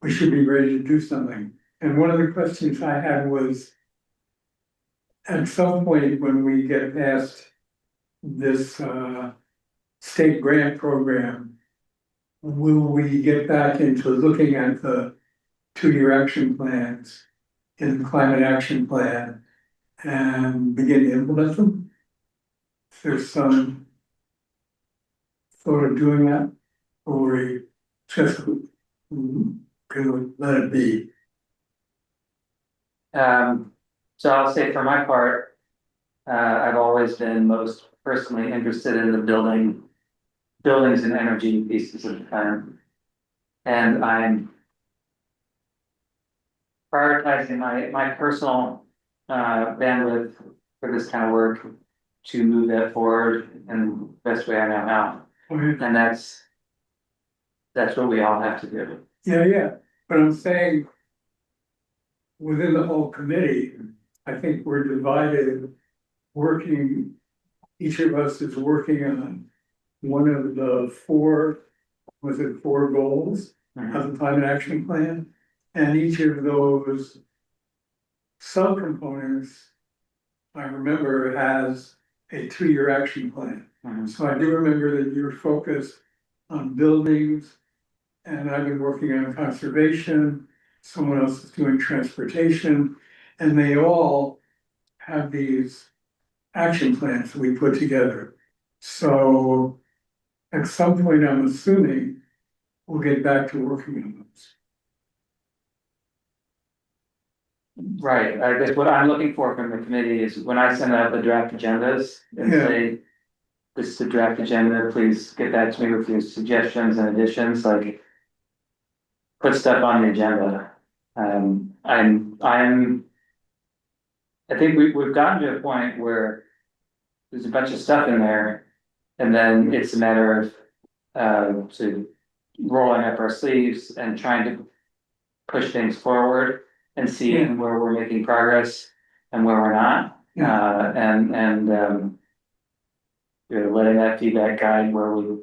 we should be ready to do something. And one of the questions I had was, at some point when we get past this state grant program, will we get back into looking at the 2-year action plans in the climate action plan and begin to implement them? If there's some thought of doing that, or we just could let it be? So I'll say for my part, I've always been most personally interested in the buildings and energy pieces of the plan. And I'm prioritizing my personal bandwidth for this kind of work to move that forward in the best way I know how. And that's what we all have to do. Yeah, but I'm saying within the whole committee, I think we're divided, working, each of us is working on one of the four goals of the climate action plan? And each of those subcomponents, I remember, has a 2-year action plan. So I do remember that you're focused on buildings, and I've been working on conservation, someone else is doing transportation, and they all have these action plans that we put together. So at some point, I'm assuming we'll get back to working on those. Right, I guess what I'm looking for from the committee is when I send out the draft agendas and Yeah. say, this is the draft agenda, please get back to me with your suggestions and additions, like put stuff on the agenda. I think we've gotten to a point where there's a bunch of stuff in there, and then it's a matter of sort of rolling up our sleeves and trying to push things forward and seeing where we're making progress and where we're not. You know, letting that feedback guide where we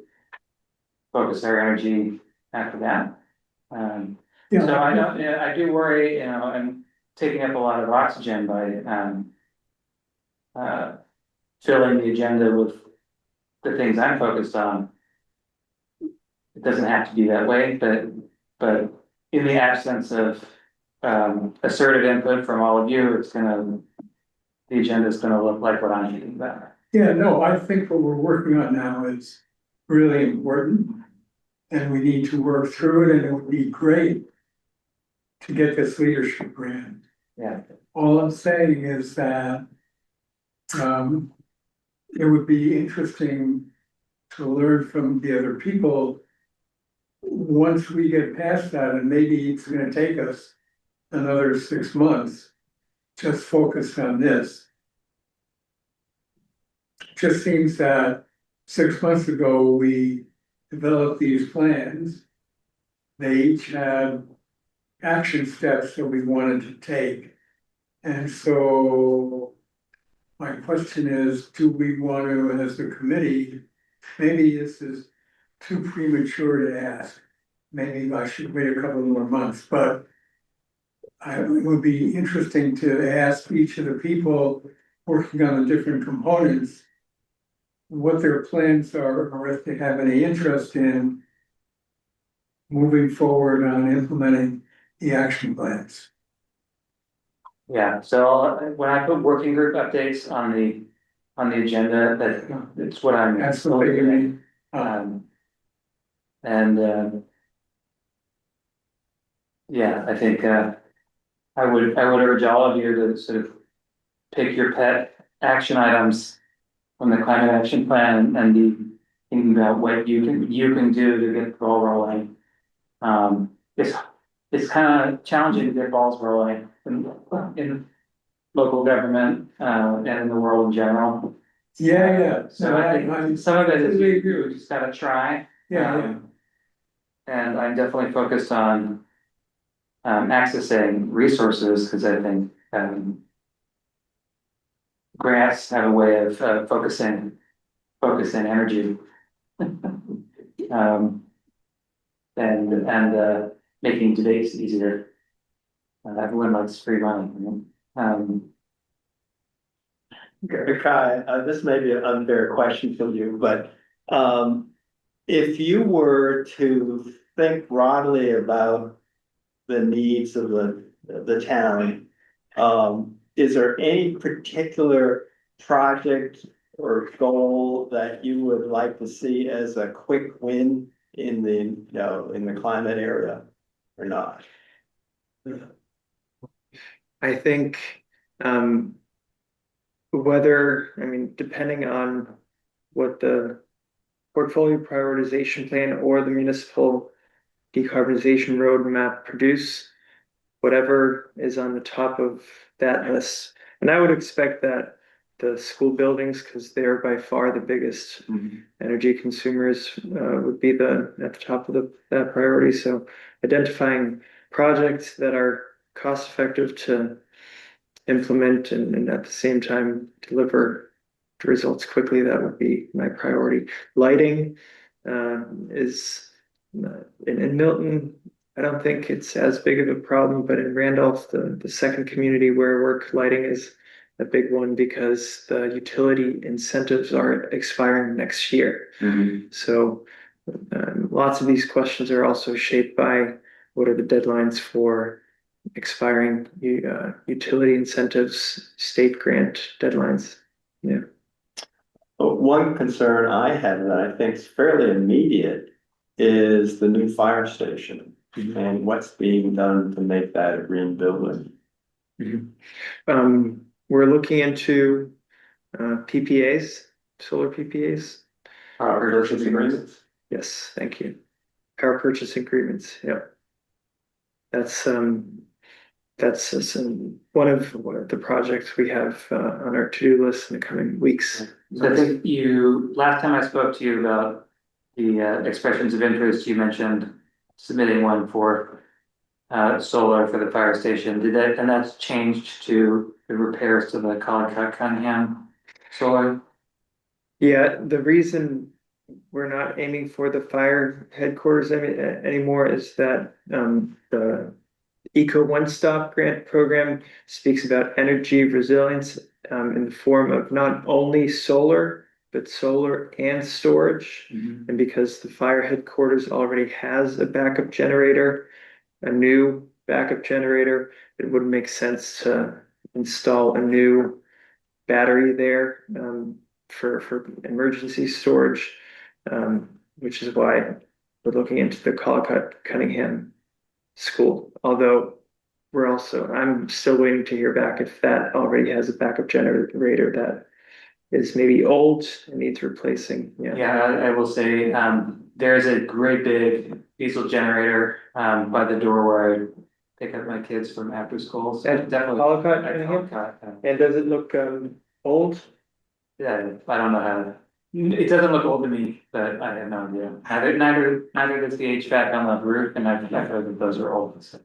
focus our energy after that. So I don't, yeah, I do worry, you know, I'm taking up a lot of oxygen by filling the agenda with the things I'm focused on. It doesn't have to be that way, but in the absence of assertive input from all of you, the agenda is gonna look like what I'm thinking about. Yeah, no, I think what we're working on now is really important. And we need to work through it, and it would be great to get this leadership grant. Yeah. All I'm saying is that it would be interesting to learn from the other people. Once we get past that, and maybe it's gonna take us another 6 months, just focused on this. Just seems that 6 months ago, we developed these plans. They each had action steps that we wanted to take. And so my question is, do we want to, as a committee, maybe this is too premature to ask. Maybe I should wait a couple more months, but it would be interesting to ask each of the people working on the different components what their plans are, or if they have any interest in moving forward on implementing the action plans. Yeah, so when I put working group updates on the agenda, it's what I'm. Absolutely. Yeah, I think I would urge all of you to sort of pick your pet action items from the climate action plan and be thinking about what you can do to get the ball rolling. It's kind of challenging to get balls rolling in local government and in the world in general. Yeah. So I think some of it is we just gotta try. Yeah. And I'm definitely focused on accessing resources, because I think grants have a way of focusing energy. And making debates easier. Everyone likes free money. Kai, this may be an unfair question for you, but if you were to think broadly about the needs of the town, is there any particular project or goal that you would like to see as a quick win in the climate area or not? I think depending on what the portfolio prioritization plan or the municipal decarbonization roadmap produce, whatever is on the top of that list. And I would expect that the school buildings, because they're by far the biggest energy consumers, would be at the top of that priority. So identifying projects that are cost effective to implement and at the same time deliver the results quickly, that would be my priority. Lighting is in Milton, I don't think it's as big of a problem, but in Randolph, the second community where I work, lighting is a big one because the utility incentives are expiring next year. So lots of these questions are also shaped by what are the deadlines for expiring utility incentives, state grant deadlines. Yeah. But one concern I have that I think is fairly immediate is the new fire station and what's being done to make that a green building. We're looking into PPAs, solar PPAs. Purchase agreements. Yes, thank you. Power purchase agreements. Yeah. That's one of the projects we have on our to-do list in the coming weeks. So I think last time I spoke to you about the expressions of interest, you mentioned submitting one for solar for the fire station. Did that, and that's changed to the repairs to the Collicott Cunningham solar? Yeah, the reason we're not aiming for the fire headquarters anymore is that the Eco One Stop grant program speaks about energy resilience in the form of not only solar, but solar and storage. And because the fire headquarters already has a backup generator, a new backup generator, it would make sense to install a new battery there for emergency storage, which is why we're looking into the Collicott Cunningham school. Although I'm still waiting to hear back if that already has a backup generator that is maybe old and needs replacing. Yeah, I will say, there's a great big diesel generator, by the door where I pick up my kids from after school. So At definitely. Collicott at Cunningham? Collicott, And does it look old? yeah, I don't know how to, it doesn't look old to me, but I have no idea. Neither does the HVAC on the roof, and I've heard that those are old. So.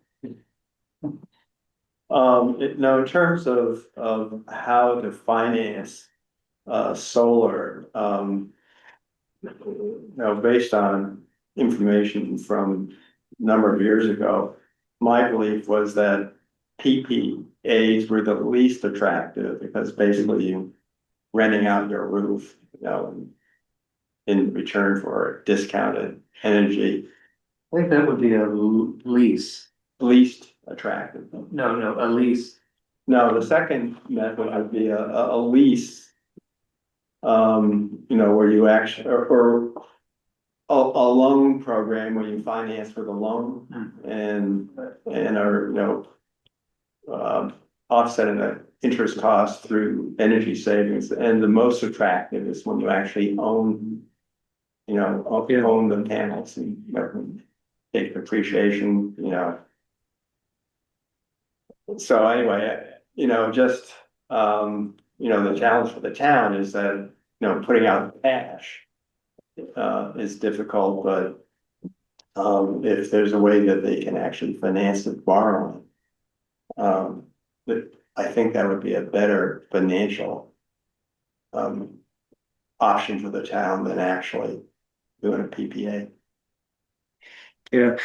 No, in terms of how to finance solar, based on information from a number of years ago, my belief was that PPAs were the least attractive because basically you renting out your roof, in return for discounted energy, I think that would be a lease. least attractive. No, a lease. No, the second method would be a lease. Where you actually, or a loan program where you finance for the loan and are, offsetting the interest cost through energy savings. And the most attractive is when you actually own, own the panels and take depreciation, So anyway, the challenge for the town is that, putting out cash is difficult, but if there's a way that they can actually finance it borrowing, I think that would be a better financial option for the town than actually doing a PPA. Yeah.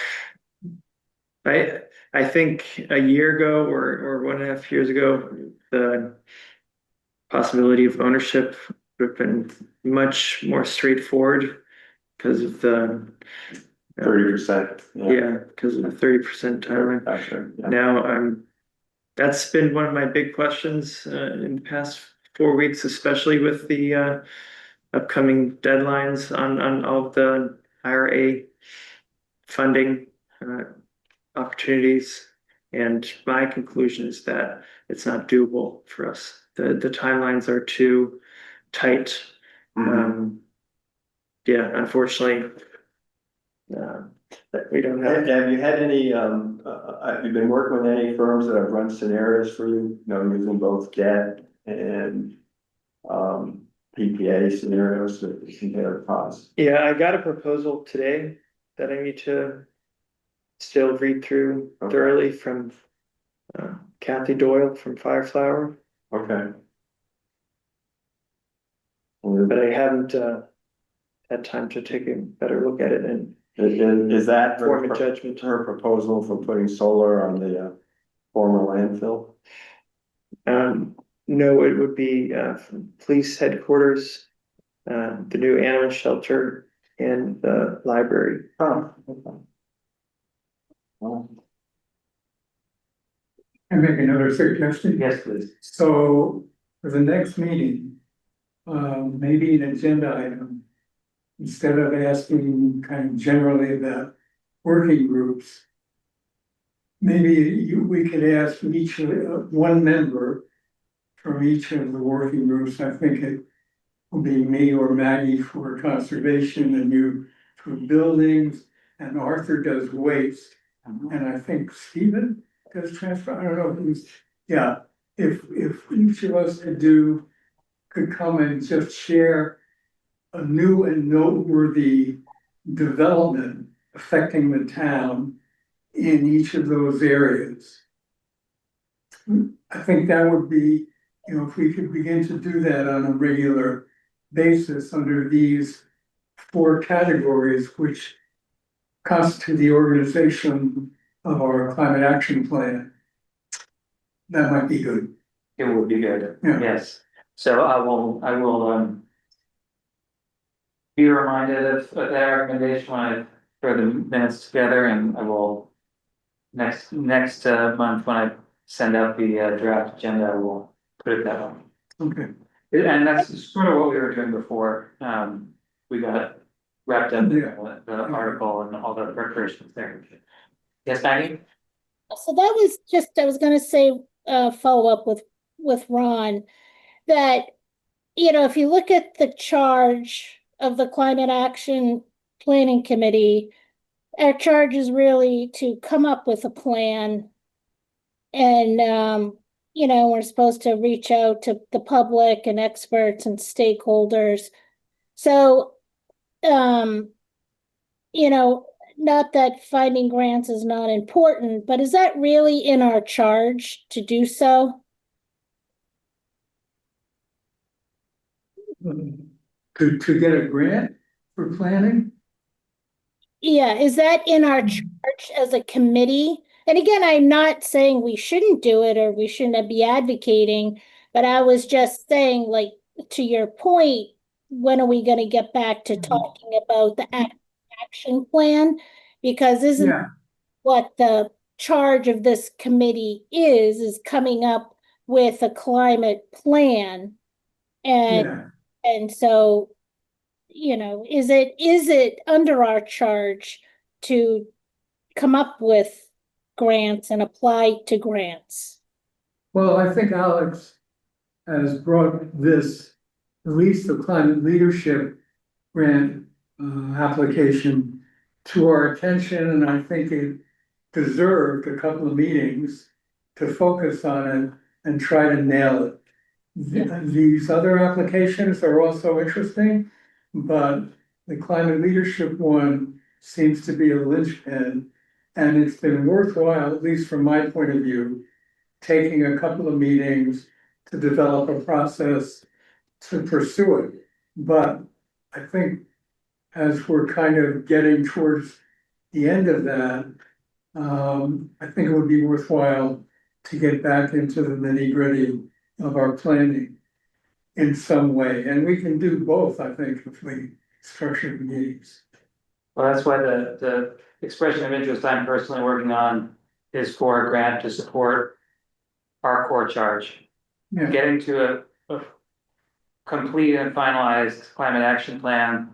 I think a year ago or 1.5 years ago, the possibility of ownership would have been much more straightforward because of the 30%. because of the 30% timeline. Actually, yeah. Now that's been one of my big questions in the past 4 weeks, especially with the upcoming deadlines on all of the IRA funding opportunities. And my conclusion is that it's not doable for us. The timelines are too tight. Unfortunately, we don't have. Have you had any, have you been working with any firms that have run scenarios for you, using both debt and PPA scenarios to compare costs? Yeah, I got a proposal today that I need to still read through thoroughly from Kathy Doyle from Fireflower. Okay. But I haven't had time to take a better look at it and is that form a judgment. Her proposal for putting solar on the former landfill? No, it would be police headquarters, the new animal shelter, and the library. Oh, okay. Well, Can I make another suggestion? Yes, please. So for the next meeting, maybe an agenda item, instead of asking kind of generally about working groups, maybe we could ask each, one member from each of the working groups. I think it will be me or Maggie for conservation, and you for buildings, and Arthur does waste. And I think Stephen does transfer, I don't know who's, yeah, if each of us could come and just share a new and noteworthy development affecting the town in each of those areas. I think that would be, if we could begin to do that on a regular basis under these four categories, which constitute the organization of our climate action plan. That might be good. It would be good, Yeah. yes. So I will be reminded of that recommendation when I throw the minutes together, and I will next month when I send out the draft agenda, I will put it that way. Okay. And that's sort of what we were doing before. We got wrapped up in the article and all the preparations there. Yes, Maggie? So that was just, I was gonna say, follow up with Ron, that, if you look at the charge of the Climate Action Planning Committee, our charge is really to come up with a plan. And, we're supposed to reach out to the public and experts and stakeholders. So, not that finding grants is not important, but is that really in our charge to do so? To get a grant for planning? Yeah, is that in our charge as a committee? And again, I'm not saying we shouldn't do it or we shouldn't be advocating, but I was just saying, like, to your point, when are we gonna get back to talking about the action plan? Because isn't what the charge of this committee is coming up with a climate plan. And so, is it under our charge to come up with grants and apply to grants? Well, I think Alex has brought this, at least the climate leadership grant application to our attention, and I think it deserved a couple of meetings to focus on it and try to nail it. These other applications are also interesting, but the climate leadership one seems to be a linchpin. And it's been worthwhile, at least from my point of view, taking a couple of meetings to develop a process to pursue it. But I think as we're kind of getting towards the end of that, I think it would be worthwhile to get back into the nitty-gritty of our planning in some way. And we can do both, I think, if we structure the meetings. Well, that's why the expression of interest I'm personally working on is for a grant to support our core charge. Yeah. Getting to a complete and finalized climate action plan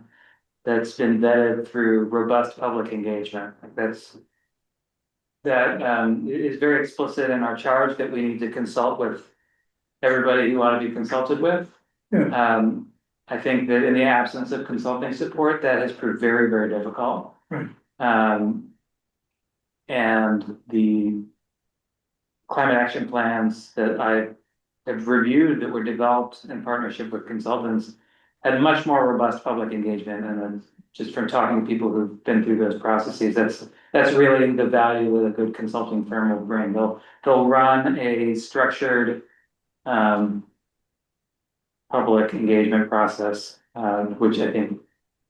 that's been vetted through robust public engagement. That is very explicit in our charge that we need to consult with everybody you want to be consulted with. Yeah. I think that in the absence of consulting support, that has proved very, very difficult. Right. And the climate action plans that I have reviewed that were developed in partnership with consultants had much more robust public engagement. And then just from talking to people who've been through those processes, that's really the value that a good consulting firm will bring. They'll run a structured public engagement process, which I think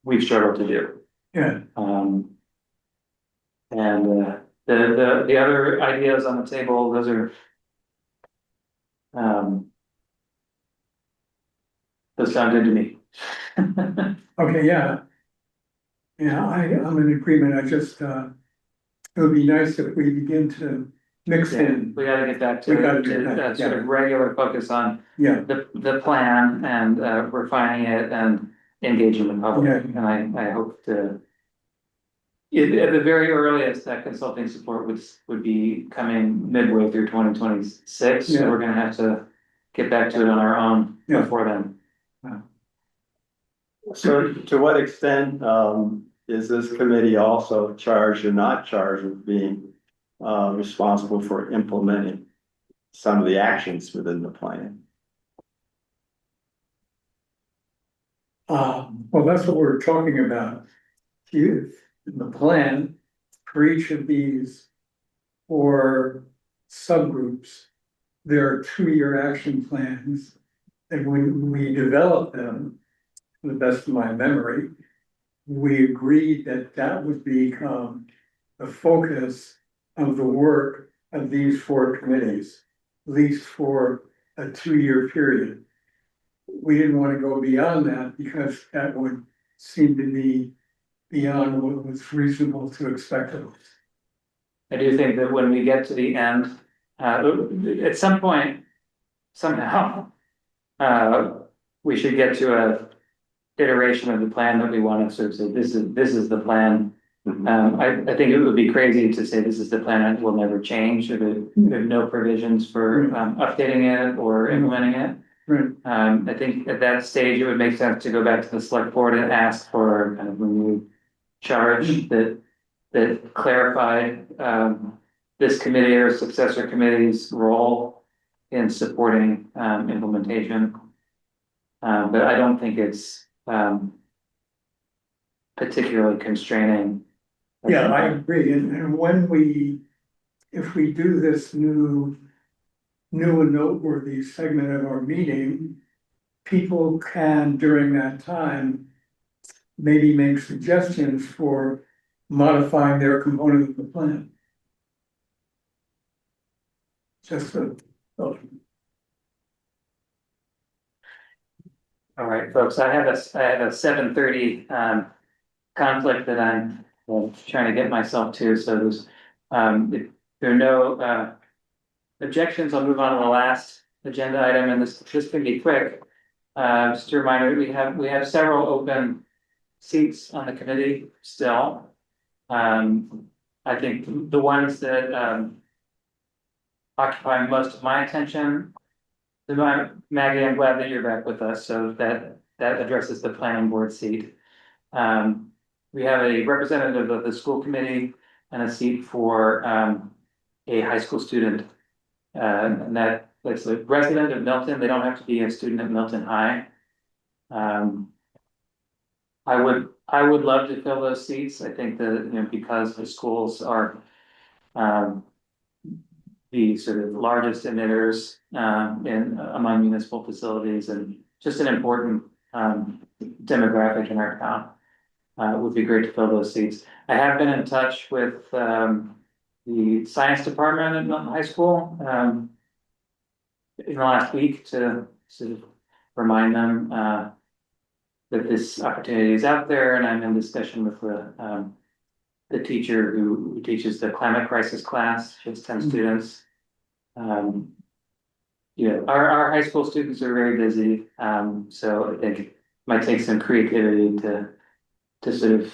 we've struggled to do. Yeah. And the other ideas on the table, those are those sound good to me. Okay, yeah. Yeah, I'm in agreement. I just, it would be nice if we begin to mix in. We gotta get back We gotta to do that, that sort yeah. of regular focus on Yeah, the plan and refining it and engaging the public. Yeah. And I hope to, at the very earliest, that consulting support would be coming midway through 2026. Yeah. So we're gonna have to get back to it on our own Yeah. before then. So to what extent is this committee also charged or not charged with being responsible for implementing some of the actions within the plan? well, that's what we're talking about. The plan for each of these for subgroups. There are 2-year action plans, and when we developed them, to the best of my memory, we agreed that that would become the focus of the work of these 4 committees, at least for a 2-year period. We didn't want to go beyond that because that would seem to be beyond what was reasonable to expect of us. I do think that when we get to the end, at some point, somehow, we should get to a iteration of the plan that we want to sort of say, this is the plan. I think it would be crazy to say this is the plan and it will never change, if there are no provisions for updating it or implementing it. Right. I think at that stage, it would make sense to go back to the select board and ask for kind of a new charge that clarified this committee or successor committee's role in supporting implementation. But I don't think it's particularly constraining. Yeah, I agree. And when if we do this new and noteworthy segment of our meeting, people can, during that time, maybe make suggestions for modifying their component of the plan. Just a, oh, All right, folks, I have a 7:30 conflict that I'm trying to get myself to, so there's if there are no objections, I'll move on to the last agenda item, and this can be quick. Just a reminder, we have several open seats on the committee still. I think the ones that occupy most of my attention, Maggie, I'm glad that you're back with us, so that addresses the planning board seat. We have a representative of the school committee and a seat for a high school student. And that's a resident of Milton. They don't have to be a student at Milton High. I would love to fill those seats. I think that, because the schools are the sort of largest emitters among municipal facilities, and just an important demographic in our town. It would be great to fill those seats. I have been in touch with the science department at Milton High School in the last week to sort of remind them that this opportunity is out there, and I'm in discussion with the teacher who teaches the climate crisis class. She has 10 students. Our high school students are very busy, so I think it might take some creativity to sort of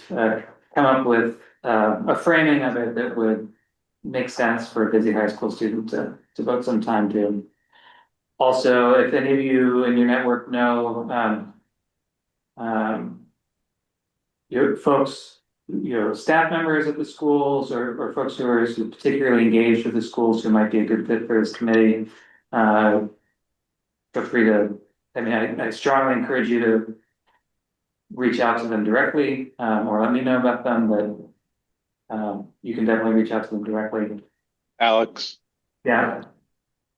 come up with a framing of it that would make sense for a busy high school student to devote some time to. Also, if any of you in your network know your folks, staff members at the schools, or folks who are particularly engaged with the schools who might be a good fit for this committee, feel free to, I strongly encourage you to reach out to them directly, or let me know about them, but you can definitely reach out to them directly. Alex, Yeah.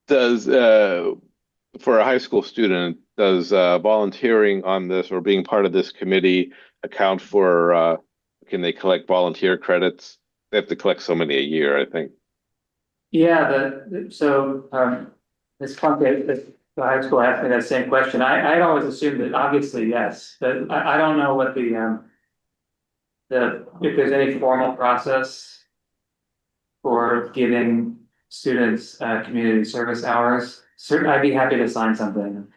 does for a high school student, does volunteering on this or being part of this committee account for can they collect volunteer credits? They have to collect so many a year, I think. Yeah, Ms. Plunkett, the high school asked me that same question. I'd always assumed that obviously yes, but I don't know what if there's any formal process for giving students community service hours. Certainly, I'd be happy to sign something.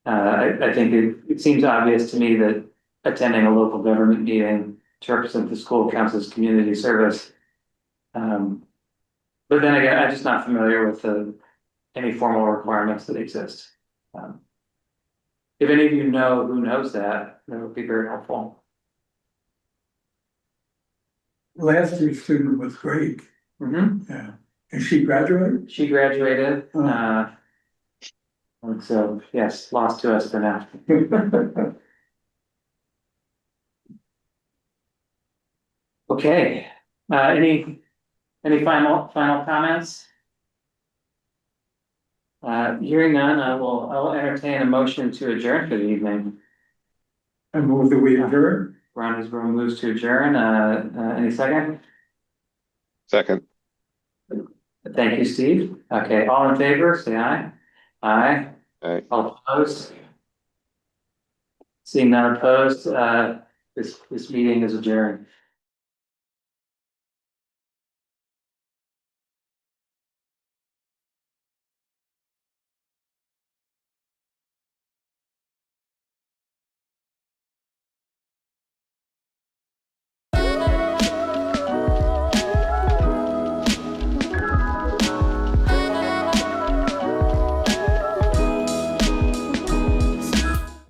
I think it seems obvious to me that attending a local government meeting to represent the school counts as community service. But then again, I'm just not familiar with any formal requirements that exist. If any of you know who knows that would be very helpful. last year's student was great. Yeah. And she graduated? She graduated, and so, yes, lost to us for now. Okay, any Any final comments? Hearing none, I will entertain a motion to adjourn for the evening. I move that we adjourn. Ron Isbro moves to adjourn, any second? Second. Thank you, Steve. Okay, all in favor, say aye. Aye. Aye. All opposed? Seeing none opposed, this meeting is adjourned.